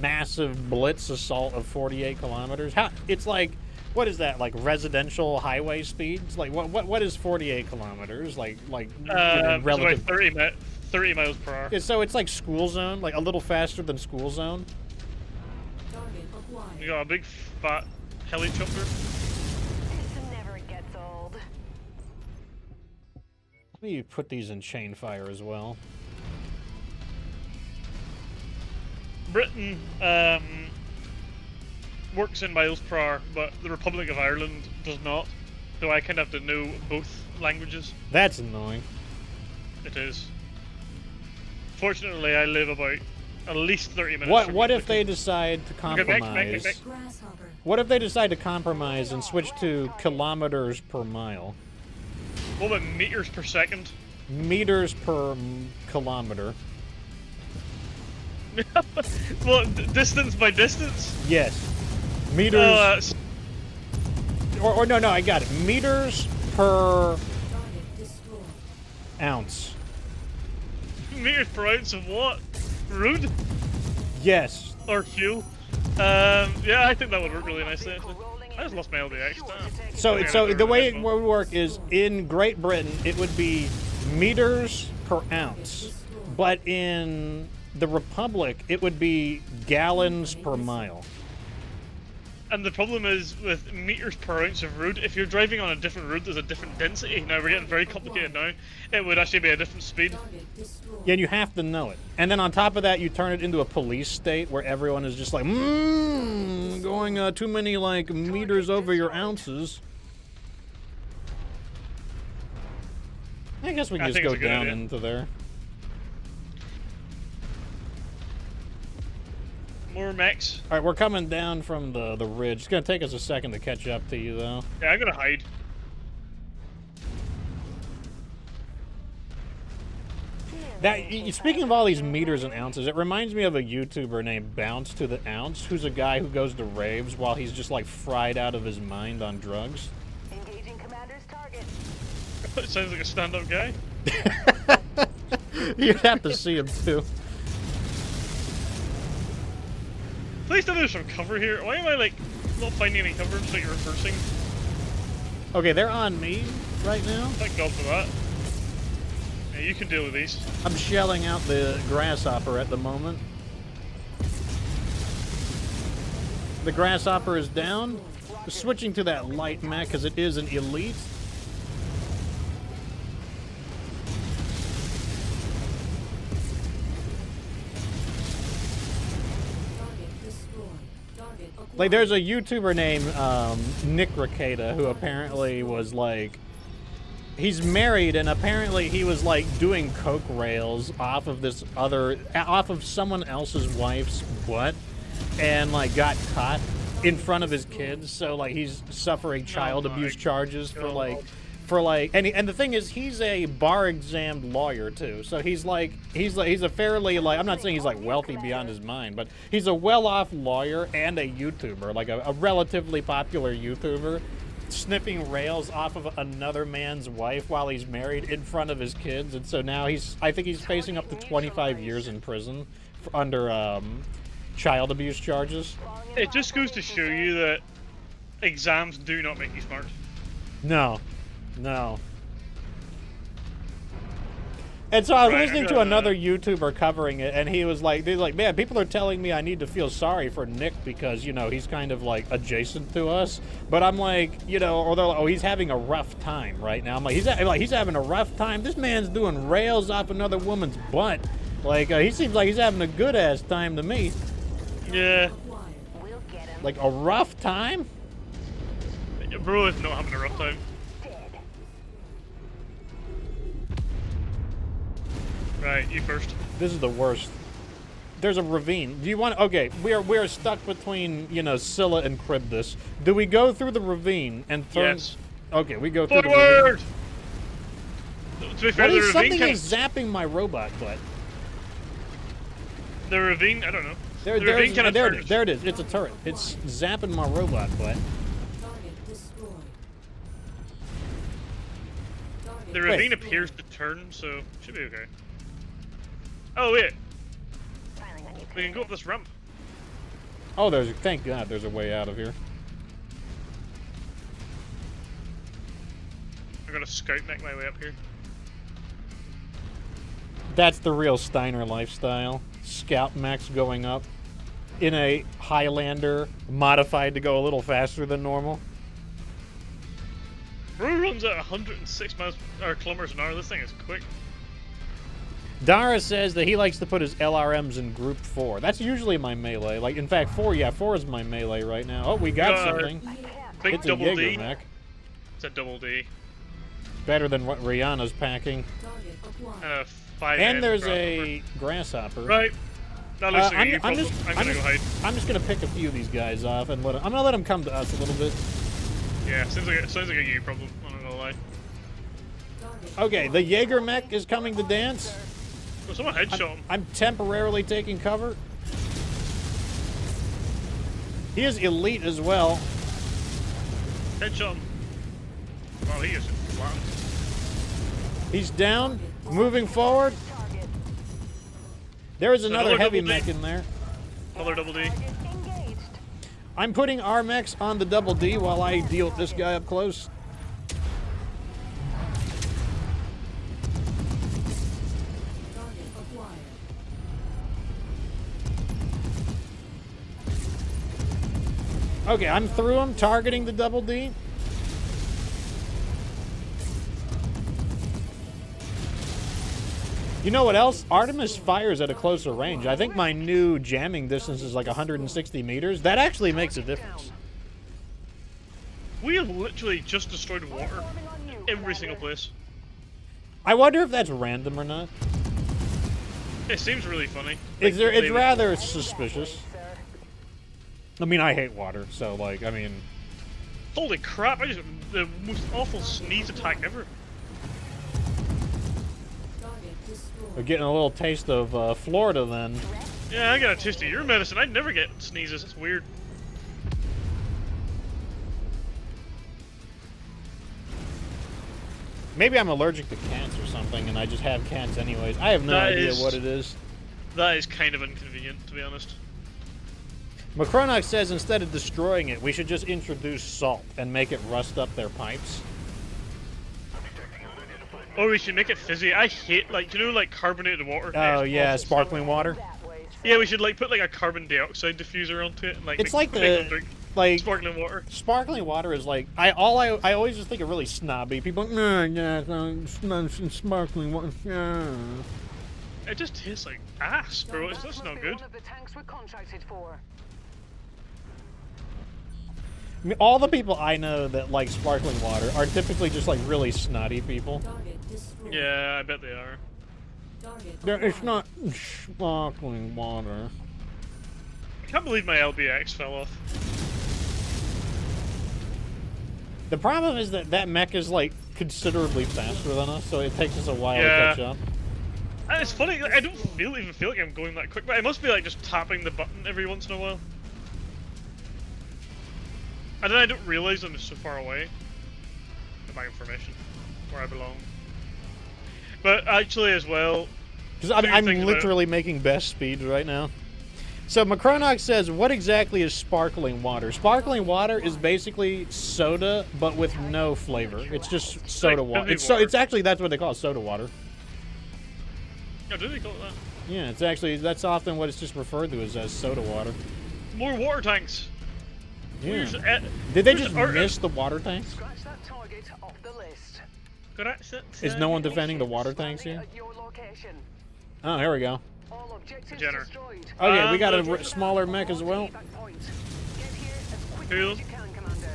massive blitz assault of 48 kilometers. It's like, what is that, like residential highway speeds? Like what is 48 kilometers? Like relative? It's about 30 miles per hour. So it's like school zone, like a little faster than school zone. You got a big fat heli chopper. This never gets old. Let me put these in chain fire as well. Britain works in miles per hour, but the Republic of Ireland does not. So I kind of have to know both languages. That's annoying. It is. Fortunately, I live about at least 30 minutes. What if they decide to compromise? Mech. What if they decide to compromise and switch to kilometers per mile? What about meters per second? Meters per kilometer. What, distance by distance? Yes. Meters. Or no, I got it. Meters per ounce. Meters per ounce of what? Road? Yes. Or fuel? Yeah, I think that would work really nicely, actually. I just lost my LBX. So the way it would work is in Great Britain, it would be meters per ounce. But in the Republic, it would be gallons per mile. And the problem is with meters per ounce of road, if you're driving on a different road, there's a different density. Now, we're getting very complicated now. It would actually be a different speed. Yeah, and you have to know it. And then on top of that, you turn it into a police state where everyone is just like, going too many, like, meters over your ounces. I guess we can just go down into there. More mechs. Alright, we're coming down from the ridge. It's gonna take us a second to catch up to you, though. Yeah, I'm gonna hide. Speaking of all these meters and ounces, it reminds me of a YouTuber named Bounce to the Ounce, who's a guy who goes to raves while he's just like fried out of his mind on drugs. Engaging commander's target. It sounds like a stand-up guy. You'd have to see him too. Please tell me there's some cover here. Why am I like not finding any cover? It's like reversing. Okay, they're on me right now. Thank God for that. Yeah, you can deal with these. I'm shelling out the grasshopper at the moment. The grasshopper is down. Switching to that light mech because it is an elite. Like, there's a YouTuber named Nick Ricada who apparently was like, he's married and apparently he was like doing coke rails off of someone else's wife's butt and like got caught in front of his kids. So like he's suffering child abuse charges for like, and the thing is, he's a bar examined lawyer too. So he's a fairly like, I'm not saying he's like wealthy beyond his mind, but he's a well-off lawyer and a YouTuber, like a relatively popular YouTuber, snipping rails off of another man's wife while he's married in front of his kids. And so now I think he's facing up to 25 years in prison under child abuse charges. It just goes to show you that exams do not make you smart. No. And so I was listening to another YouTuber covering it, and he was like, man, people are telling me I need to feel sorry for Nick because, you know, he's kind of like adjacent to us. But I'm like, you know, or they're like, oh, he's having a rough time right now. I'm like, he's having a rough time. This man's doing rails off another woman's butt. Like, he seems like he's having a good ass time to me. Yeah. We'll get him. Like a rough time? Bro is not having a rough time. Dead. Right, you first. This is the worst. There's a ravine. Do you want? Okay, we are stuck between, you know, Scylla and Charybdis. Do we go through the ravine and turn? Yes. Okay, we go through the Forward! ravine. To be fair, What the is ravine something is zapping my robot butt? The ravine, I don't know. The There ravine it is. It's a turret. It's zapping my robot butt. Target destroyed. Target The ravine destroyed. appears to turn, so should be okay. Oh wait, Filing on you. we can go up this ramp. Oh, thank God there's a way out of here. I'm gonna scout mech my way up here. That's the real Steiner lifestyle. Scout mechs going up in a Highlander modified to go a little faster than normal. Bro runs at 106 kilometers an hour. This thing is quick. Dara says that he likes to put his LRMs in group 4. That's usually my melee. Like, in fact, 4 is my melee right now. Oh, we got something. Big It's a double Jaeger D. mech. It's a double D. Better than what Rihanna's packing. Target acquired. And a 5. And there's a grasshopper. Right. That looks like I'm a you problem. I'm gonna go hide. I'm just gonna pick a few of these guys off and I'm gonna let them come to us a little bit. Yeah, sounds like a you problem. I'm not gonna lie. Target Okay, the Jaeger mech is coming to dance. Oh, someone headshot him. I'm temporarily taking cover. He is elite as well. Headshot him. Wow, he is flattened. He's down. Moving forward. Target. There is another another heavy double D. mech in there. Another double D. Target engaged. I'm putting our mechs on the double D while I deal with this guy up close. target acquired. Okay, I'm through him, targeting the double D. You know what else? Artemis fires at a closer range. I think my new jamming distance is like 160 meters. That actually makes a difference. We have literally just destroyed water every single place. I wonder if that's random or not. It seems really funny. It's Like, rather suspicious. I mean, I hate water, so like, I mean, Holy crap! The most awful sneeze attack ever. Target destroyed. we're getting a little taste of Florida then. Yeah, I got a taste of your medicine. I'd never get sneezes. It's weird. Maybe I'm allergic to cats or something, and I just have cats anyways. I have no idea what it is. That is kind of inconvenient, to be honest. Macronox says instead of destroying it, we should just introduce salt and make it rust up their pipes. Or we should make it fizzy. I hate, like, you know, like carbonated water. Oh yeah, Awful. sparkling water. That way, sir. Yeah, we should like put like a carbon dioxide diffuser onto it and like. It's like make them the drink like sparkling water. sparkling water is like I always just think of really snobby people. No, yeah, sparkling water. Yeah. It just tastes like ass, bro. That's Must not be good. One of the tanks we're contracted for. I mean, all the people I know that like sparkling water are typically just like really snotty people. Target destroyed. Yeah, I bet they are. Target It's acquired. not sparkling water. I can't believe my LBX fell off. The problem is that that mech is like considerably faster than us, so it takes us a while to Yeah. catch up. And it's funny, I don't even feel like I'm going that quick, but it must be like just tapping the button every once in a while. And then I don't realize I'm so far away. Get back information where I belong. But actually, as well, Because I'm literally making best speed right now. So Macronox says, what exactly is sparkling water? Sparkling water is basically soda, but with no flavor. It's just soda water. It's actually, that's what they call it, soda water. Oh, do they call it that? Yeah, it's actually, that's often what it's just referred to as soda water. More water tanks. Yeah. Where's, Did they where's just our- miss the water tanks? Scratch that target off the list. Is no one defending the water tanks here? At your location. Oh, here we go. All objectives Jenner. destroyed. Okay, we got a Good. smaller mech as well. Feedback point. Get here as quickly Who? as you can, Commander.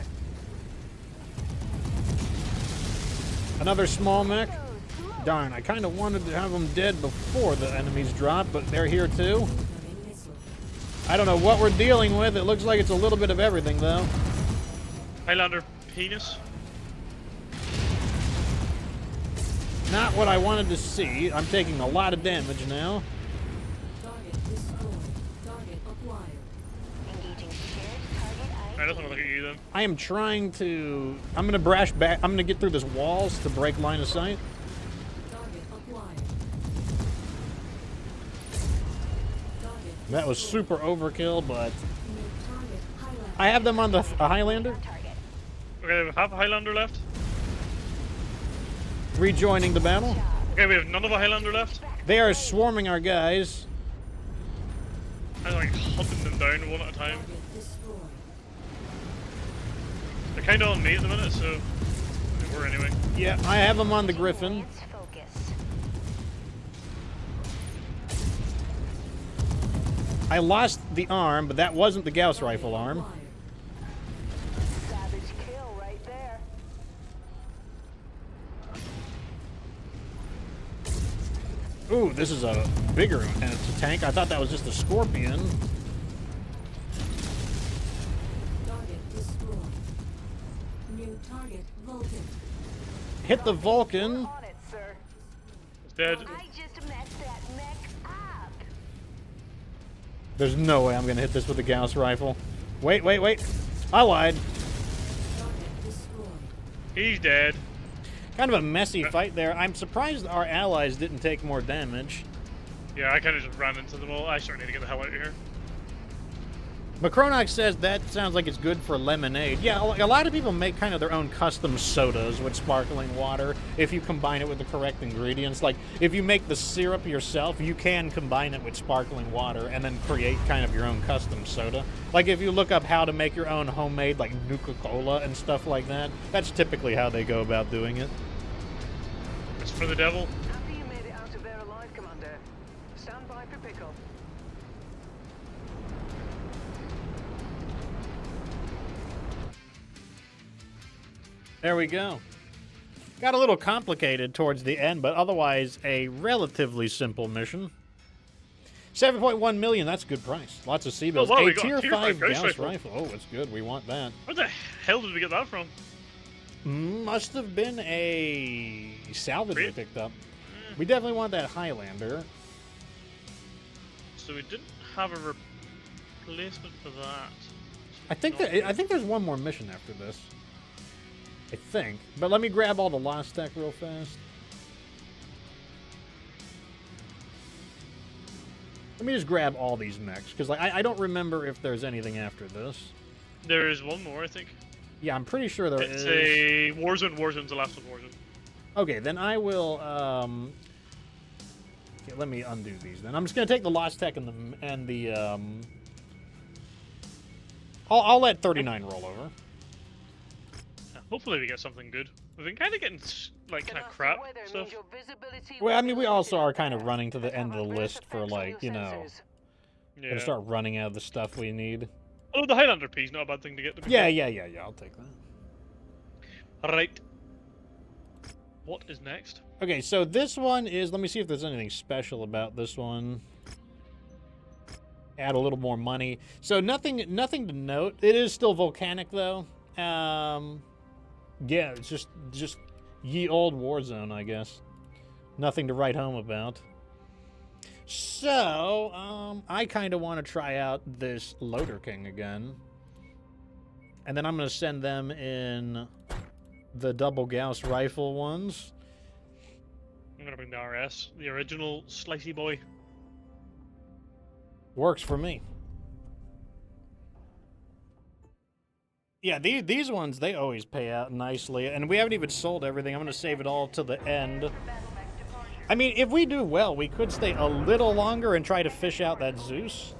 Another small mech. Darn, I kind of wanted to have them dead before the enemies drop, but they're here too. Incoming missile. I don't know what we're dealing with. It looks like it's a little bit of everything, though. Highlander penis. Not what I wanted to see. I'm taking a lot of damage now. Target destroyed. Target acquired. Engaging shared target I don't want to look at you then. I am trying to... I'm going to brash back. I'm going to get through this walls to break line of sight. Target acquired. Target That was super overkill, but... new target Highlander. I have them on the Highlander. target. Okay, we have a Highlander left. Rejoining the battle. Okay, we have none of a Highlander left. They are swarming our guys. I'm like hunting them down one at a time. Target destroyed. They're kind of on me at the minute, so they were anyway. Yeah, I have them on the Griffin. Enhance focus. I lost the arm, but that wasn't the Gauss rifle arm. Acquired. Savage kill right there. Ooh, this is a bigger tank. I thought that was just a Scorpion. Target destroyed. New target Vulcan. Hit the Vulcan. On it, sir. It's dead. I just messed that mech up. There's no way I'm gonna hit this with the Gauss rifle. Wait, wait, wait. I lied. Target destroyed. He's dead. Kind of a messy fight there. I'm surprised our allies didn't take more damage. Yeah, I kind of just ran into them all. I sure need to get the hell out of here. Macronox says that sounds like it's good for lemonade. Yeah, a lot of people make kind of their own custom sodas with sparkling water if you combine it with the correct ingredients. Like, if you make the syrup yourself, you can combine it with sparkling water and then create kind of your own custom soda. Like, if you look up how to make your own homemade, like, Nuka-Cola and stuff like that, that's typically how they go about doing it. It's for the devil. Happy you made it out of there alive, Commander. Stand by for pickup. There we go. Got a little complicated towards the end, but otherwise a relatively simple mission. 7.1 million, that's a good price. Lots of C-bills. Oh, wow, we a got a tier tier 5 5 Gauss Gauss rifle. rifle. Oh, it's good. We want that. Where the hell did we get that from? Must have been a salvage we Really? picked up. We definitely want that Highlander. So we didn't have a replacement for that. I think there's one more mission after this. I think. But let me grab all the lost tech real fast. Let me just grab all these mechs, because like, I don't remember if there's anything after this. There is one more, I think. Yeah, I'm pretty sure there It's is. a Warzone. Warzone's the last one. Warzone. Okay, then I will. Okay, let me undo these. Then I'm just gonna take the lost tech and the. I'll let 39 roll over. Hopefully we get something good. We've been kind of getting like kind of crap stuff. Well, I mean, we also are kind of running to the end of the list for like, you know, Yeah. gonna start running out of the stuff we need. Oh, the Highlander P is not a bad thing to get. To be Yeah, fair. yeah. I'll take that. Right. What is next? Okay, so this one is. Let me see if there's anything special about this one. Add a little more money. So nothing to note. It is still volcanic though. Yeah, it's just ye old war zone, I guess. Nothing to write home about. So, I kind of want to try out this Loader King again. And then I'm going to send them in the double Gauss rifle ones. I'm going to bring the RS, the original Slicey Boy. Works for me. Yeah, these ones, they always pay out nicely. And we haven't even sold everything. I'm going to save it all till the end. I mean, if we do well, we could stay a little longer and try to fish out that Zeus.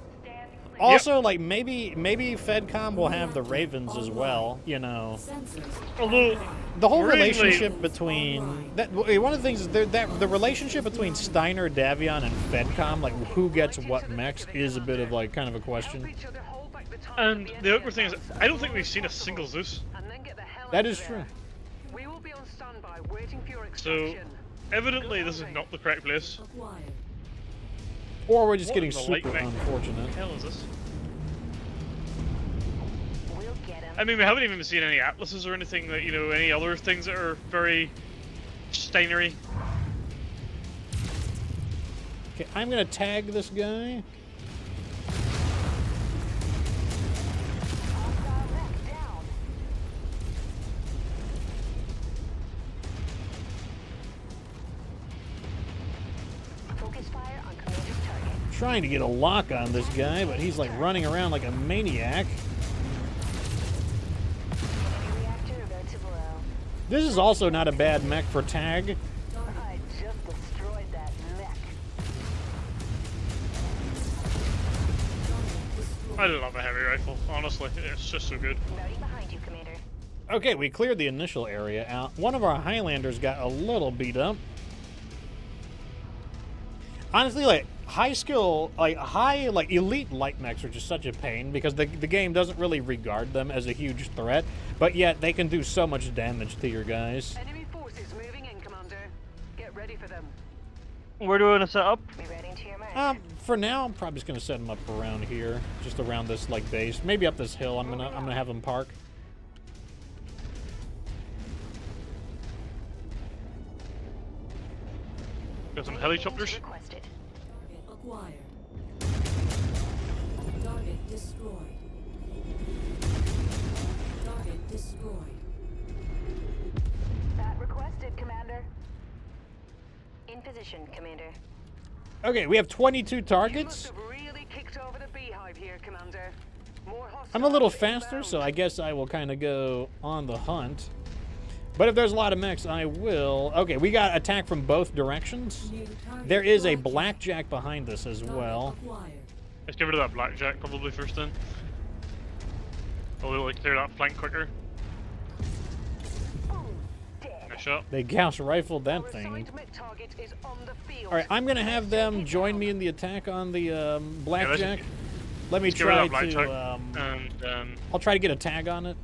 Also, like, maybe FedCom will have the Ravens as well, you know. Although, The whole relationship between... one of the things is the relationship between Steiner, Davion, and FedCom, like, who gets what mechs, is a bit of, like, kind of a question. And the awkward thing is, I don't think we've seen a single Zeus. That is true. We will be on standby waiting for your So, extraction. evidently this is not the correct place. Acquired. Or we're just What getting in the light super mech? unfortunate. What the hell is this? We'll get him. I mean, we haven't even seen any atlases or anything that, you know, any other things that are very Steinery. Okay, I'm gonna tag this guy. Hostile mech down. Focus fire on commander's target. Trying to get a lock on this guy, but he's like running around like a maniac. Enemy reactor about to blow. This is also not a bad mech for tag. I just destroyed that mech. I love a heavy rifle, honestly. It's just so good. Routing behind you, commander. Okay, we cleared the initial area out. One of our Highlanders got a little beat up. Honestly, like, high skill, like, elite light mechs are just such a pain because the game doesn't really regard them as a huge threat, but yet they can do so much damage to your guys. Enemy forces moving in, Commander. Get ready for them. Where do we want to set up? Rerouting to your mark. For now, I'm probably just gonna set them up around here, just around this, like, base. Maybe up this hill, I'm gonna have them park. Got some helicopters. Requested. Target acquired. Target destroyed. Target destroyed. That requested, commander. In position, commander. Okay, we have 22 You must targets. have really kicked over the beehive here, Commander. More I'm a little hostiles faster, inbound. so I guess I will kind of go on the hunt. But if there's a lot of mechs, I will... Okay, we got attack from both directions. New target There is a blackjack. blackjack behind us as well. Target acquired. Let's get rid of that blackjack probably first then. I'll like clear that flank quicker. Boom. Dead. Nice shot. They Gauss rifled that Our thing. assigned mech target is on the field. Alright, I'm going to have them join me in the attack on the blackjack. Let me Let's get rid try of that blackjack. to... And I'll try to get a tag on it.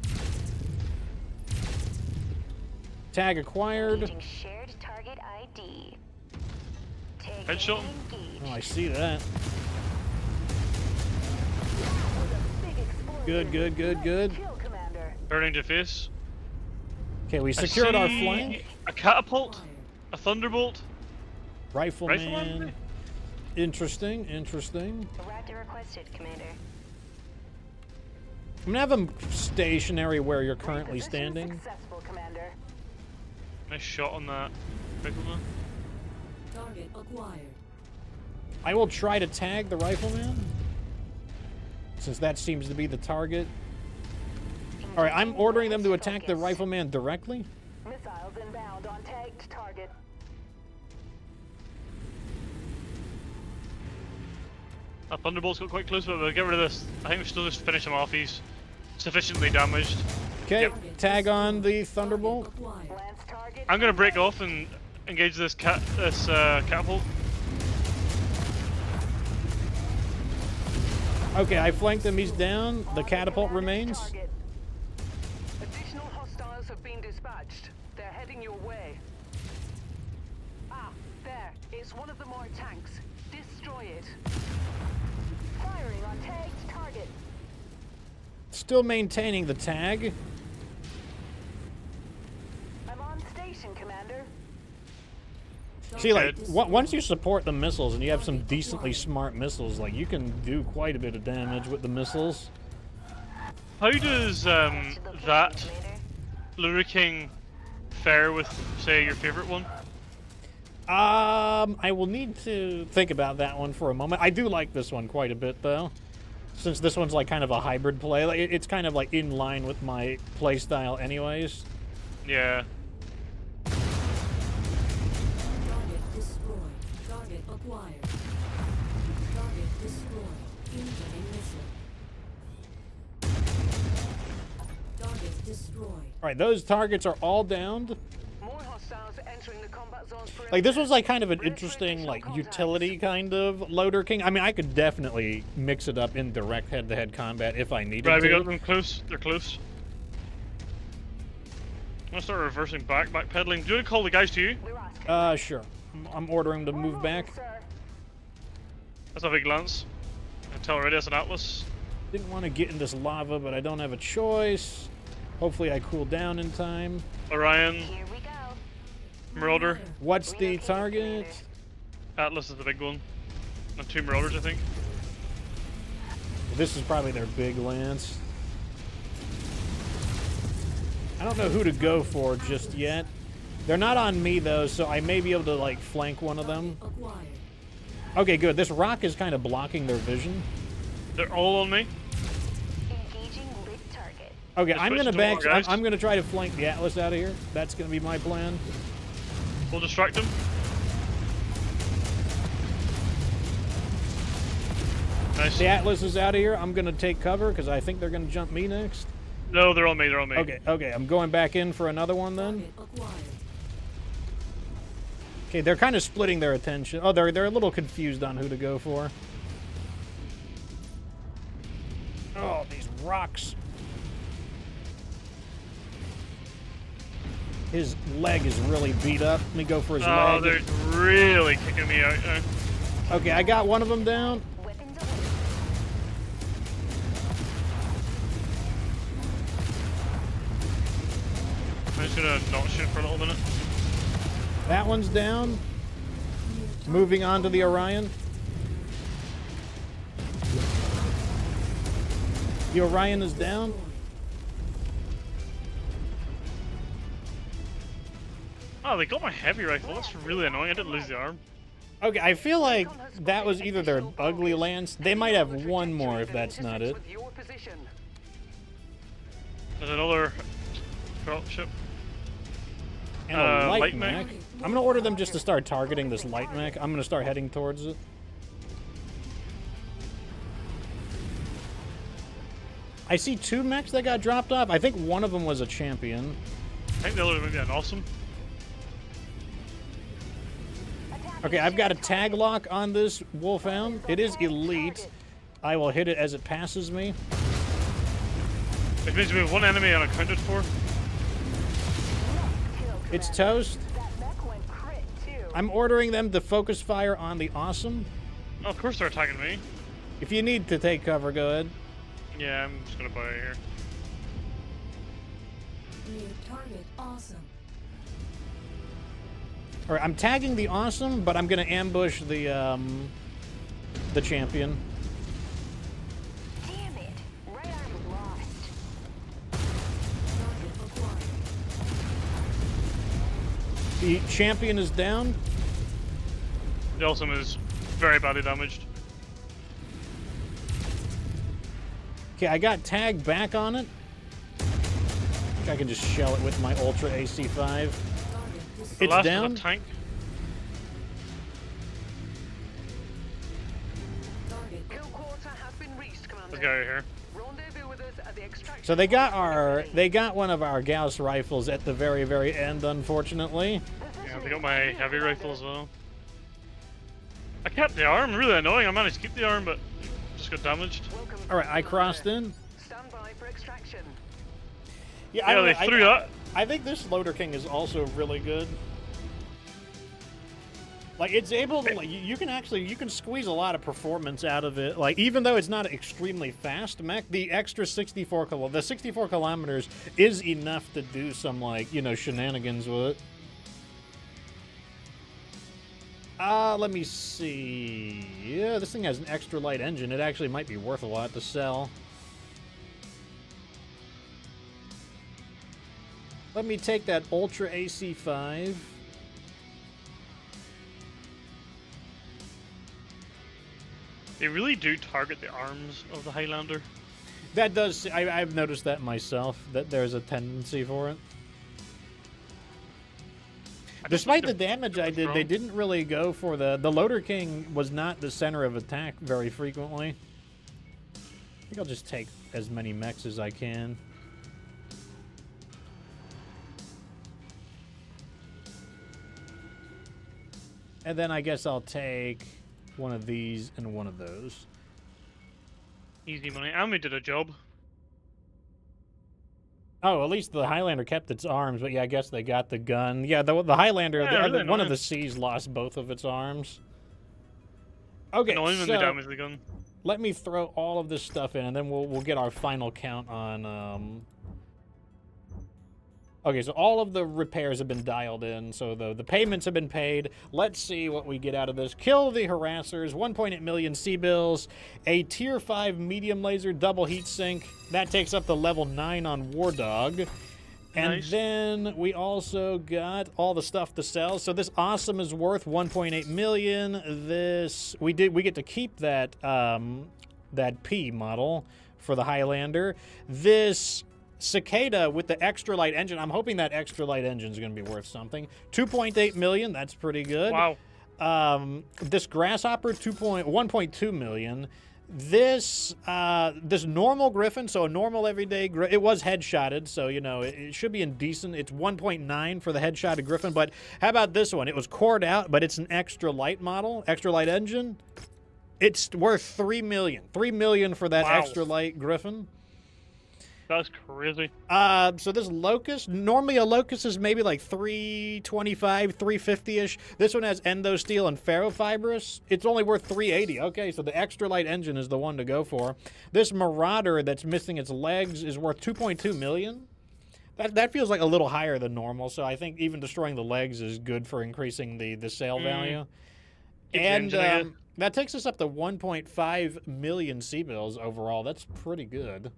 Tag acquired. Engaging shared target ID. Take Headshot. engage. Oh, I see that. Big explosion. Good, good, good, good. Kill, commander. turning to face. Okay, we I secured our see flank. A catapult, a thunderbolt. Rifleman. Rifleman? Interesting, interesting. Raptor requested, commander. I'm gonna have them stationary where you're currently Reposition standing. Successful, commander. Nice shot on that rifleman. Target acquired. I will try to tag the rifleman, since that seems to be the target. All right, I'm ordering them to attack the rifleman directly. Missiles inbound on tagged target. That thunderbolt's got quite close, but we'll get rid of this. I think we still just finish him off. He's sufficiently damaged. Okay, Yep. tag on the thunderbolt. Acquired. Lance target. I'm gonna break off and engage this catapult. Okay, I flanked him. He's down. The On catapult commander's remains. target. Additional hostiles have been dispatched. They're heading your way. Ah, there. It's one of the more tanks. Destroy it. Firing on tagged target. Still maintaining the tag. See, like, once you support the missiles and you have some decently smart missiles, like, you can do quite a bit of damage with the missiles. How does that Lure King fare with, say, your favorite one? I will need to think about that one for a moment. I do like this one quite a bit, though. Since this one's, like, kind of a hybrid play. Like, it's kind of, like, in line with my play style anyways. Yeah. Target destroyed. Target acquired. Target destroyed. Incoming missile. Target destroyed. Alright, those targets are all downed. More hostiles entering the combat zones. Like, this was, like, kind of an interesting, like, utility kind of Loader King. I mean, I could definitely mix it up in direct head-to-head combat if I needed to. Right, we got them close. They're close. I'm gonna start reversing backpedaling. Do you want to call the guys to you? Sure. I'm ordering them to move back. That's a big lance. I can tell already that's an Atlas. Didn't want to get in this lava, but I don't have a choice. Hopefully I cool down in time. Orion. Here we go. Marauder. What's the target? Atlas is the big one. And 2 Marauders, I think. This is probably their big lance. I don't know who to go for just yet. They're not on me, though, so I may be able to, like, flank one of them. Acquired. Okay, good. This rock is kind of blocking their vision. They're all on me. Engaging lit target. Okay, Let's I'm switch gonna to more back. guys. I'm gonna try to flank the Atlas out of here. That's gonna be my plan. We'll distract them. Nice. The Atlas is out of here. I'm gonna take cover because I think they're gonna jump me next. No, they're on me. They're on me. Okay. I'm going back in for another one then. Target acquired. Okay, they're kind of splitting their attention. Oh, they're a little confused on who to go for. Oh, these rocks. His leg is really beat up. Let me go for his Oh, leg. they're really kicking me out now. Okay, I got one of them down. Weapons away. I'm just gonna not shoot for a little minute. That one's down. Moving on to the Orion. The Orion is down. Oh, they got my heavy rifle. That's really annoying. I didn't lose the arm. Okay, I feel like that was either their ugly lance. They might have one more if that's not it. There's another ship. And a light light mech. mech. I'm gonna order them just to start targeting this light mech. I'm gonna start heading towards it. I see 2 mechs that got dropped off. I think one of them was a champion. I think the other might be an awesome. Okay, I've got a tag lock on this Wolfhound. It is elite. I will hit it as it passes me. Which means we have 1 enemy unaccounted for. It's toast. That mech went crit too. I'm ordering them to focus fire on the awesome. Oh, of course they're attacking me. If you need to take cover, go ahead. Yeah, I'm just gonna buy it here. New target awesome. All right, I'm tagging the awesome, but I'm gonna ambush the champion. Damn it. Right arm lost. Target acquired. The champion is down. The awesome is very badly damaged. Okay, I got tag back on it. I think I can just shell it with my Ultra AC5. Target The It's last down. is a tank. target Kill quarter has been reached, Commander. This guy right here. Rendezvous with us at the extraction. So they point. got one of our Gauss rifles at the very, very end, unfortunately. Yeah, they got my heavy rifle as well. I kept the arm, really annoying. I managed to keep the arm, but just got damaged. Welcome, All right, I Commander. crossed in. Stand by for extraction. Yeah, Yeah, they threw that. I think this Loader King is also really good. Like, it's able to, like, you can squeeze a lot of performance out of it. Like, even though it's not extremely fast mech, the extra 64 kilometers is enough to do some, like, you know, shenanigans with it. Let me see. Yeah, this thing has an extra light engine. It actually might be worth a lot to sell. Let me take that Ultra AC5. They really do target the arms of the Highlander. That does... I've noticed that myself, that there's a tendency for it. Despite the damage I did, they didn't really go for the Loader King was not the center of attack very frequently. I think I'll just take as many mechs as I can. And then I guess I'll take one of these and one of those. Easy money. And we did a job. Oh, at least the Highlander kept its arms, but yeah, I guess they got the gun. Yeah, the Highlander, really one of the C's lost both of its arms. Okay, Annoying when they so damage the gun. let me throw all of this stuff in, and then we'll get our final count on. Okay, so all of the repairs have been dialed in, so the payments have been paid. Let's see what we get out of this. Kill the harassers, 1.8 million C-bills, a tier 5 medium laser double heat sink. That takes up to level 9 on War Dog. And Nice. then we also got all the stuff to sell. So this awesome is worth 1.8 million. This we get to keep that that P model for the Highlander. This Cicada with the extra light engine. I'm hoping that extra light engine is going to be worth something. 2.8 million. That's pretty good. Wow. This Grasshopper 1.2 million. This this normal Griffin, so a normal everyday it was headshotted, so you know it should be in decent. It's 1.9 for the headshotted Griffin, but how about this one? It was cored out, but it's an extra light model, extra light engine. It's worth 3 million. 3 million for that Wow. extra light Griffin. That's crazy. So this Locust, normally a Locust is maybe like 325, 350-ish. This one has endo steel and ferrofibrous. It's only worth 380. Okay, so the extra light engine is the one to go for. This Marauder that's missing its legs is worth 2.2 million. That feels like a little higher than normal, so I think even destroying the legs is good for increasing the sale value. And that takes us up to 1.5 million C-bills overall. That's pretty good.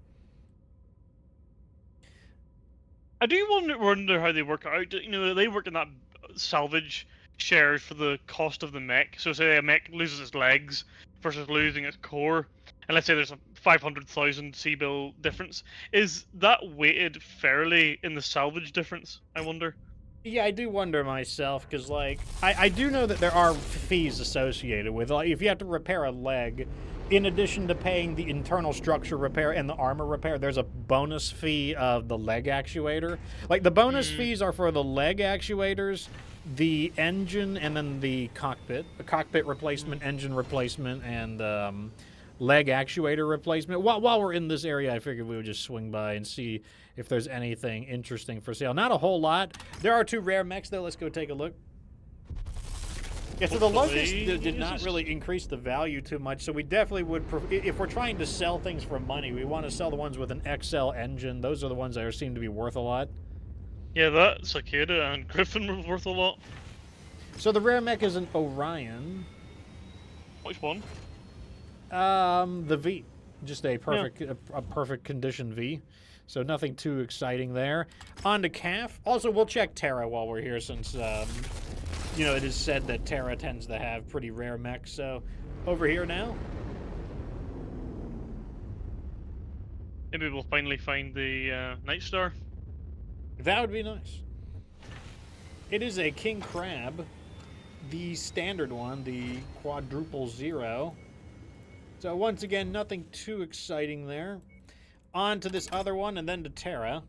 I do wonder how they work out. You know, they work in that salvage shares for the cost of the mech. So say a mech loses its legs versus losing its core, and let's say there's a 500,000 C-bill difference. Is that weighted fairly in the salvage difference, I wonder? Yeah, I do wonder myself, because, like, I do know that there are fees associated with, like, if you have to repair a leg, in addition to paying the internal structure repair and the armor repair, there's a bonus fee of the leg actuator. Like, the bonus fees are for the leg actuators, the engine, and then the cockpit. The cockpit replacement, engine replacement, and leg actuator replacement. While we're in this area, I figured we would just swing by and see if there's anything interesting for sale. Not a whole lot. There are 2 rare mechs, though. Let's go take a look. Yeah, so the Locust did not really increase the value too much, so we definitely would, if we're trying to sell things for money, we want to sell the ones with an XL engine. Those are the ones that seem to be worth a lot. Yeah, that Cicada and Griffin were worth a lot. So the rare mech is an Orion. Which one? The V. Just a perfect, a perfect condition V. So nothing too exciting there. On to Calf. Also, we'll check Terra while we're here, since you know, it is said that Terra tends to have pretty rare mechs. So over here now. Maybe we'll finally find the Night Star. That would be nice. It is a King Crab, the standard one, the quadruple 0. So once again, nothing too exciting there. On to this other one, and then to Terra.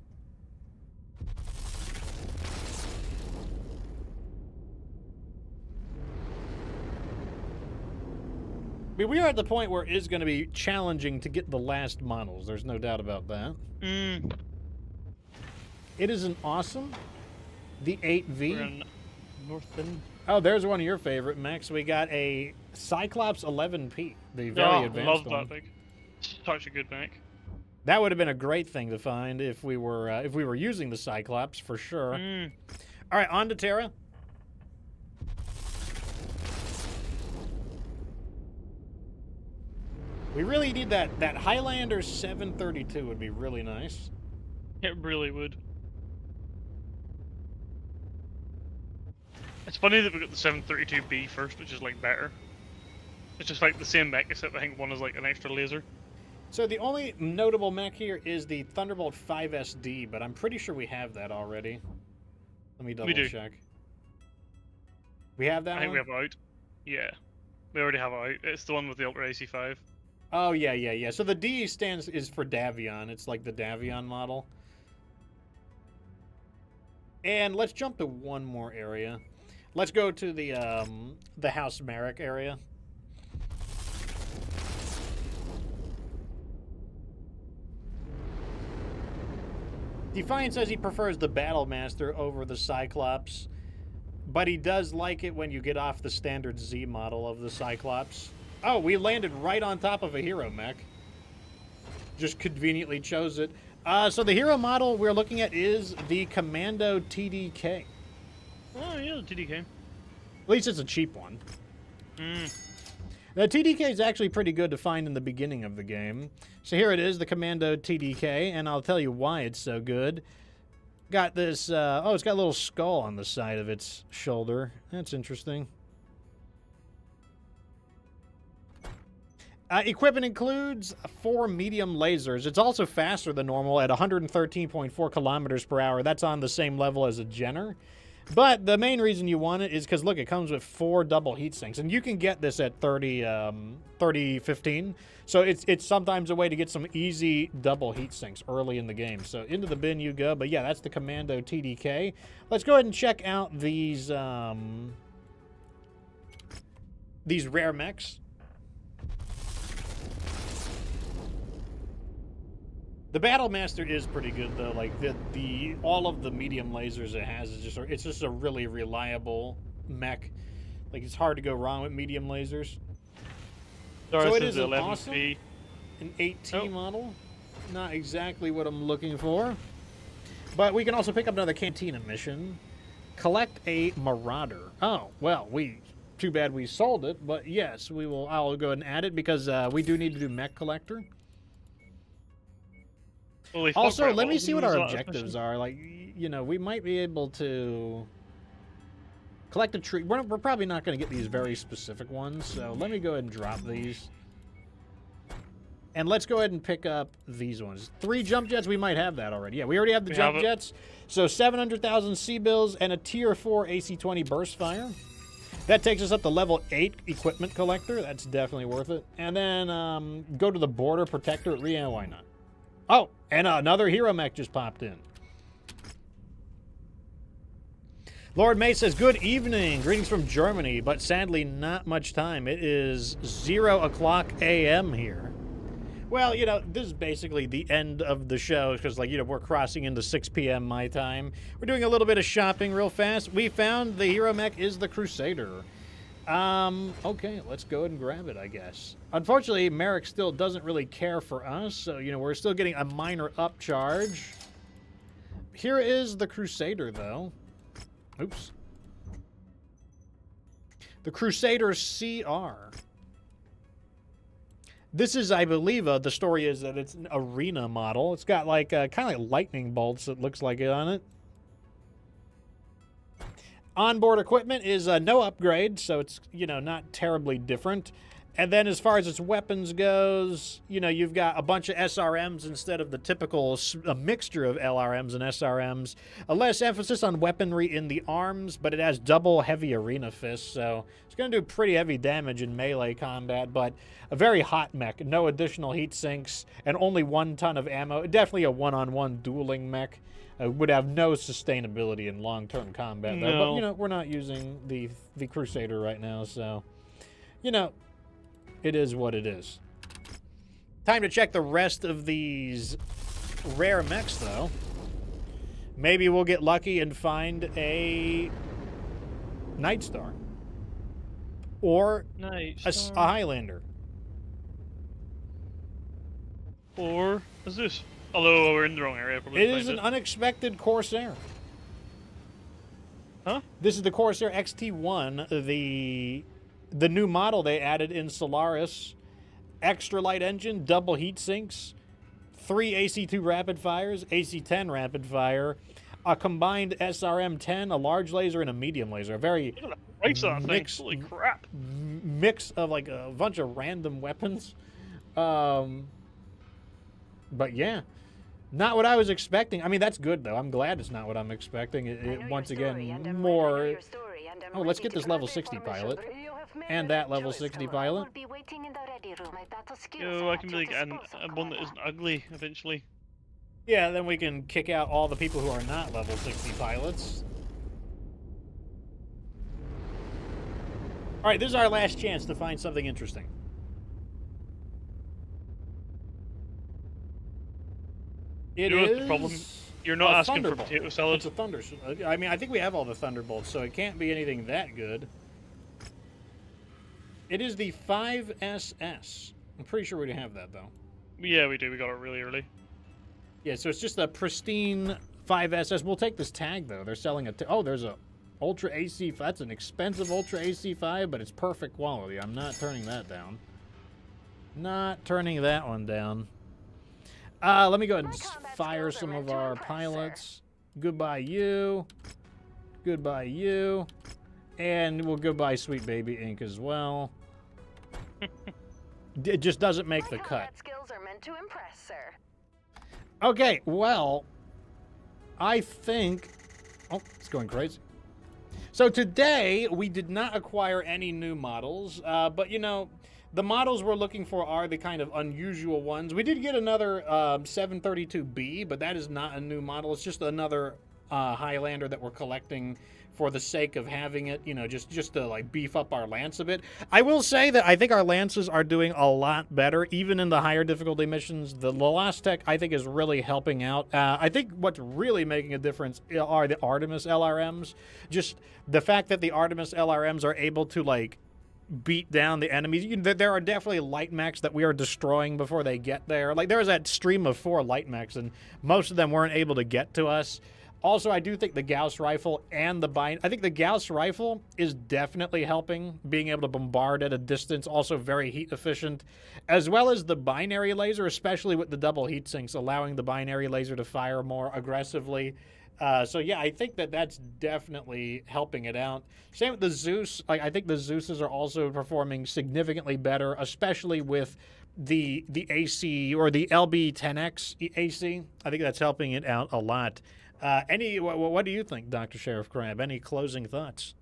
I mean, we are at the point where it is going to be challenging to get the last models. There's no doubt about that. It is an awesome. The 8V. We're in Northern. Oh, there's one of your favorite mechs. We got a Cyclops 11P, the very advanced love one. that thing. Such a good mech. That would have been a great thing to find if we were using the Cyclops for sure. All right, on to Terra. We really need that. That Highlander 732 would be really nice. It really would. It's funny that we got the 732B first, which is like better. It's just like the same mech, except I think one is like an extra laser. So the only notable mech here is the Thunderbolt 5SD, but I'm pretty sure we have that already. Let me double check. We have that I think one? we have it out. Yeah. We already have it out. It's the one with the Ultra AC5. Oh, yeah. So the D is for Davion. It's like the Davion model. And let's jump to one more area. Let's go to the House Merrick area. Defiant says he prefers the Battlemaster over the Cyclops, but he does like it when you get off the standard Z model of the Cyclops. Oh, we landed right on top of a hero mech. Just conveniently chose it. So the hero model we're looking at is the Commando TDK. Oh, yeah, the TDK. At least it's a cheap one. The TDK is actually pretty good to find in the beginning of the game. So here it is, the Commando TDK, and I'll tell you why it's so good. Got this, oh, it's got a little skull on the side of its shoulder. That's interesting. Equipment includes 4 medium lasers. It's also faster than normal at 113.4 kilometers per hour. That's on the same level as a Jenner. But the main reason you want it is because, look, it comes with 4 double heat sinks. And you can get this at 3015. So it's sometimes a way to get some easy double heat sinks early in the game. So into the bin you go. But yeah, that's the Commando TDK. Let's go ahead and check out these rare mechs. The Battlemaster is pretty good though. Like all of the medium lasers it has is just a really reliable mech. Like it's hard to go wrong with medium lasers. So it is an awesome, an 8T model. Not exactly what I'm looking for, but we can also pick up another Cantina mission. Collect a Marauder. Oh well, too bad we sold it, but yes, we will. I'll go ahead and add it because we do need to do Mech Collector. Also, let me see what our objectives are. Like, you know, we might be able to collect a tree. We're probably not going to get these very specific ones, so let me go ahead and drop these. And let's go ahead and pick up these ones. 3 jump jets, we might have that already. Yeah, we already have the jump jets. So 700,000 C-bills and a Tier 4 AC-20 burst fire. That takes us up to level 8 equipment collector. That's definitely worth it. And then go to the border protector. Yeah, why not? Oh, and another hero mech just popped in. Lord May says, good evening. Greetings from Germany, but sadly not much time. It is 0:00 a.m. here. Well, you know, this is basically the end of the show because, like, you know, we're crossing into 6 p.m. my time. We're doing a little bit of shopping real fast. We found the hero mech is the Crusader. Okay, let's go ahead and grab it, I guess. Unfortunately, Merrick still doesn't really care for us, so, you know, we're still getting a minor upcharge. Here is the Crusader, though. Oops. The Crusader CR. This is, I believe, the story is that it's an arena model. It's got, like, kind of like lightning bolts, it looks like it on it. Onboard equipment is no upgrade, so it's, you know, not terribly different. And then as far as its weapons goes, you know, you've got a bunch of SRMs instead of the typical mixture of LRMs and SRMs. A less emphasis on weaponry in the arms, but it has double heavy arena fists, so it's going to do pretty heavy damage in melee combat, but a very hot mech. No additional heat sinks and only 1 ton of ammo. Definitely a one-on-one dueling mech. Would have no sustainability in long-term combat there. But, you know, we're not using the Crusader right now, so, you know, it is what it is. Time to check the rest of these rare mechs, though. Maybe we'll get lucky and find a Nightstar. Or a Highlander. Or, what's this? Although we're in the wrong area. It is an unexpected Corsair. Huh? This is the Corsair XT1, the new model they added in Solaris. extra light engine, double heat sinks, 3 AC-2 rapid fires, AC-10 rapid fire, a combined SRM-10, a large laser, and a medium laser. A very mix, holy crap. Mix of like a bunch of random weapons. But yeah, not what I was expecting. I mean, that's good though. I'm glad it's not what I'm expecting. Once again, more. Oh, let's get this level 60 pilot. And that level 60 pilot. Yo, I can make one that isn't ugly eventually. Yeah, then we can kick out all the people who are not level 60 pilots. Alright, this is our last chance to find something interesting. It is the problem? You're not asking for potato salad. It's a thunder. I mean, I think we have all the thunderbolts, so it can't be anything that good. It is the 5SS. I'm pretty sure we have that, though. Yeah, we do. We got it really early. Yeah, so it's just a pristine 5SS. We'll take this tag, though. They're selling a... Oh, there's a Ultra AC... That's an expensive Ultra AC5, but it's perfect quality. I'm not turning that down. Not turning that one down. Let me go ahead and fire some of our pilots. Goodbye, you. Goodbye, you. And we'll goodbye Sweet Baby Ink as well. It just doesn't make the cut. Skills are meant to impress, sir. Okay, well, I think... Oh, it's going crazy. So today, we did not acquire any new models, but, you know, the models we're looking for are the kind of unusual ones. We did get another 732B, but that is not a new model. It's just another Highlander that we're collecting for the sake of having it, you know, just to like beef up our lance a bit. I will say that I think our lances are doing a lot better, even in the higher difficulty missions. The last tech, I think, is really helping out. I think what's really making a difference are the Artemis LRMs. Just the fact that the Artemis LRMs are able to, like, beat down the enemies. There are definitely light mechs that we are destroying before they get there. Like, there was that stream of 4 light mechs, and most of them weren't able to get to us. Also, I do think the Gauss rifle and the I think the Gauss rifle is definitely helping, being able to bombard at a distance, also very heat efficient, as well as the binary laser, especially with the double heat sinks, allowing the binary laser to fire more aggressively. So yeah, I think that that's definitely helping it out. Same with the Zeus. I think the Zeuses are also performing significantly better, especially with the AC or the LB10X AC. I think that's helping it out a lot. What do you think, Dr. Sheriff Crab? Any closing thoughts?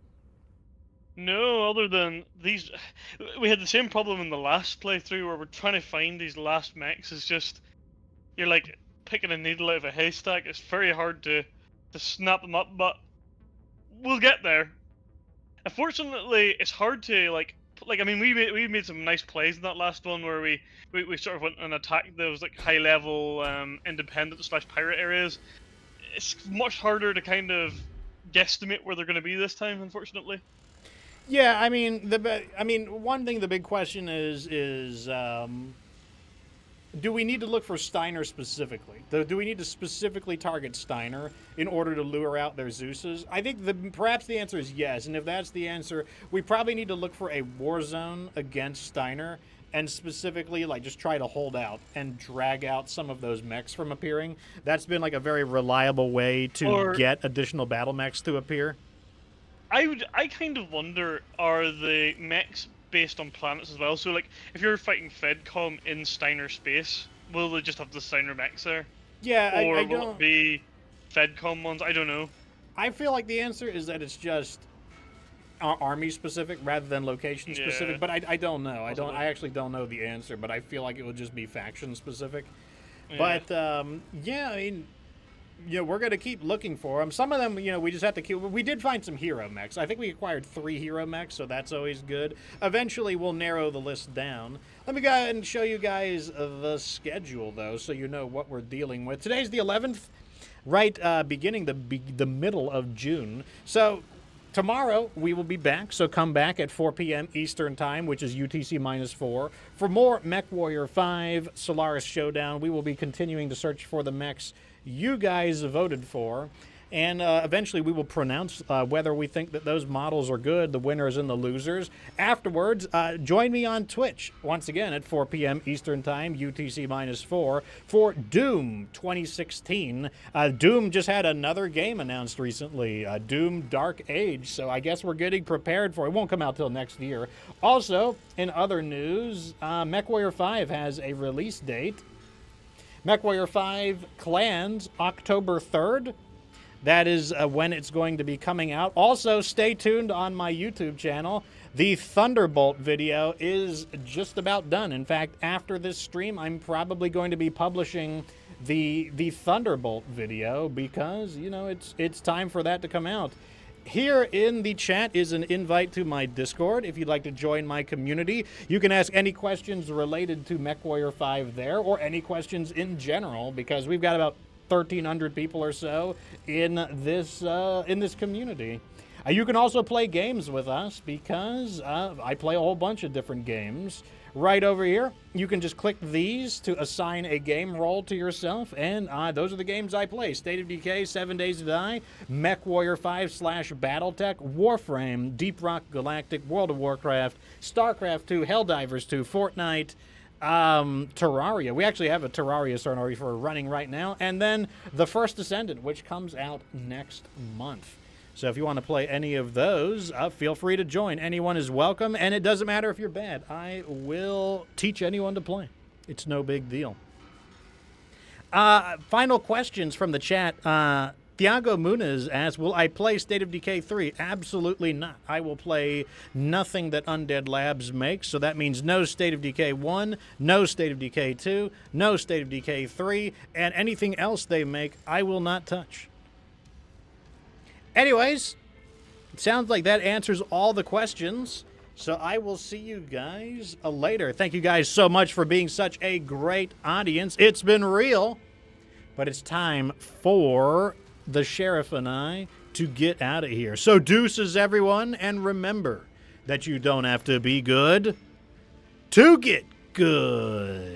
No, other than these, we had the same problem in the last playthrough where we're trying to find these last mechs. It's just, you're like picking a needle out of a haystack. It's very hard to snap them up, but we'll get there. Unfortunately, it's hard to like I mean, we made some nice plays in that last one where we sort of went and attacked those like high level independent / pirate areas. It's much harder to kind of guesstimate where they're going to be this time, unfortunately. Yeah, I mean, one thing, the big question is do we need to look for Steiner specifically? Do we need to specifically target Steiner in order to lure out their Zeuses? I think perhaps the answer is yes, and if that's the answer, we probably need to look for a war zone against Steiner and specifically, like, just try to hold out and drag out some of those mechs from appearing. That's been, like, a very reliable way to get additional battle mechs to appear. I kind of wonder, are the mechs based on planets as well? So, like, if you're fighting Fedcom in Steiner space, will they just have the Steiner mechs there? Yeah, or I will don't... it be Fedcom ones? I don't know. I feel like the answer is that it's just army specific rather than location specific, but I don't know. I actually don't know the answer, but I feel like it would just be faction specific. Yeah. But yeah, I mean, you know, we're going to keep looking for them. Some of them, you know, we just have to keep... We did find some hero mechs. I think we acquired 3 hero mechs, so that's always good. Eventually, we'll narrow the list down. Let me go ahead and show you guys the schedule, though, so you know what we're dealing with. Today's the 11th, right beginning the middle of June. So tomorrow, we will be back, so come back at 4 p.m. Eastern Time, which is UTC -4, for more MechWarrior 5 Solaris Showdown. We will be continuing to search for the mechs you guys voted for. And eventually we will pronounce whether we think that those models are good, the winners and the losers. Afterwards, join me on Twitch, once again at 4 p.m. Eastern Time, UTC-4, for Doom 2016. Doom just had another game announced recently, Doom Dark Age, so I guess we're getting prepared for it. It won't come out till next year. Also, in other news, MechWarrior 5 has a release date. MechWarrior 5 Clans, October 3rd. That is when it's going to be coming out. Also, stay tuned on my YouTube channel. The Thunderbolt video is just about done. In fact, after this stream, I'm probably going to be publishing the Thunderbolt video because, you know, it's time for that to come out. Here in the chat is an invite to my Discord. If you'd like to join my community, you can ask any questions related to MechWarrior 5 there, or any questions in general, because we've got about 1,300 people or so in this community. You can also play games with us because I play a whole bunch of different games. Right over here, you can just click these to assign a game role to yourself, and those are the games I play. State of Decay, 7 Days to Die, MechWarrior 5 / Battletech, Warframe, Deep Rock Galactic, World of Warcraft, StarCraft 2, Helldivers 2, Fortnite, Terraria. We actually have a Terraria server for running right now. And then The First Descendant, which comes out next month. So if you want to play any of those, feel free to join. Anyone is welcome, and it doesn't matter if you're bad. I will teach anyone to play. It's no big deal. Final questions from the chat. Thiago Muniz asks, will I play State of Decay 3? Absolutely not. I will play nothing that Undead Labs makes, so that means no State of Decay 1, no State of Decay 2, no State of Decay 3, and anything else they make, I will not touch. Anyways, it sounds like that answers all the questions, so I will see you guys later. Thank you guys so much for being such a great audience. It's been real, but it's time for the sheriff and I to get out of here. So deuces, everyone, and remember that you don't have to be good to get good.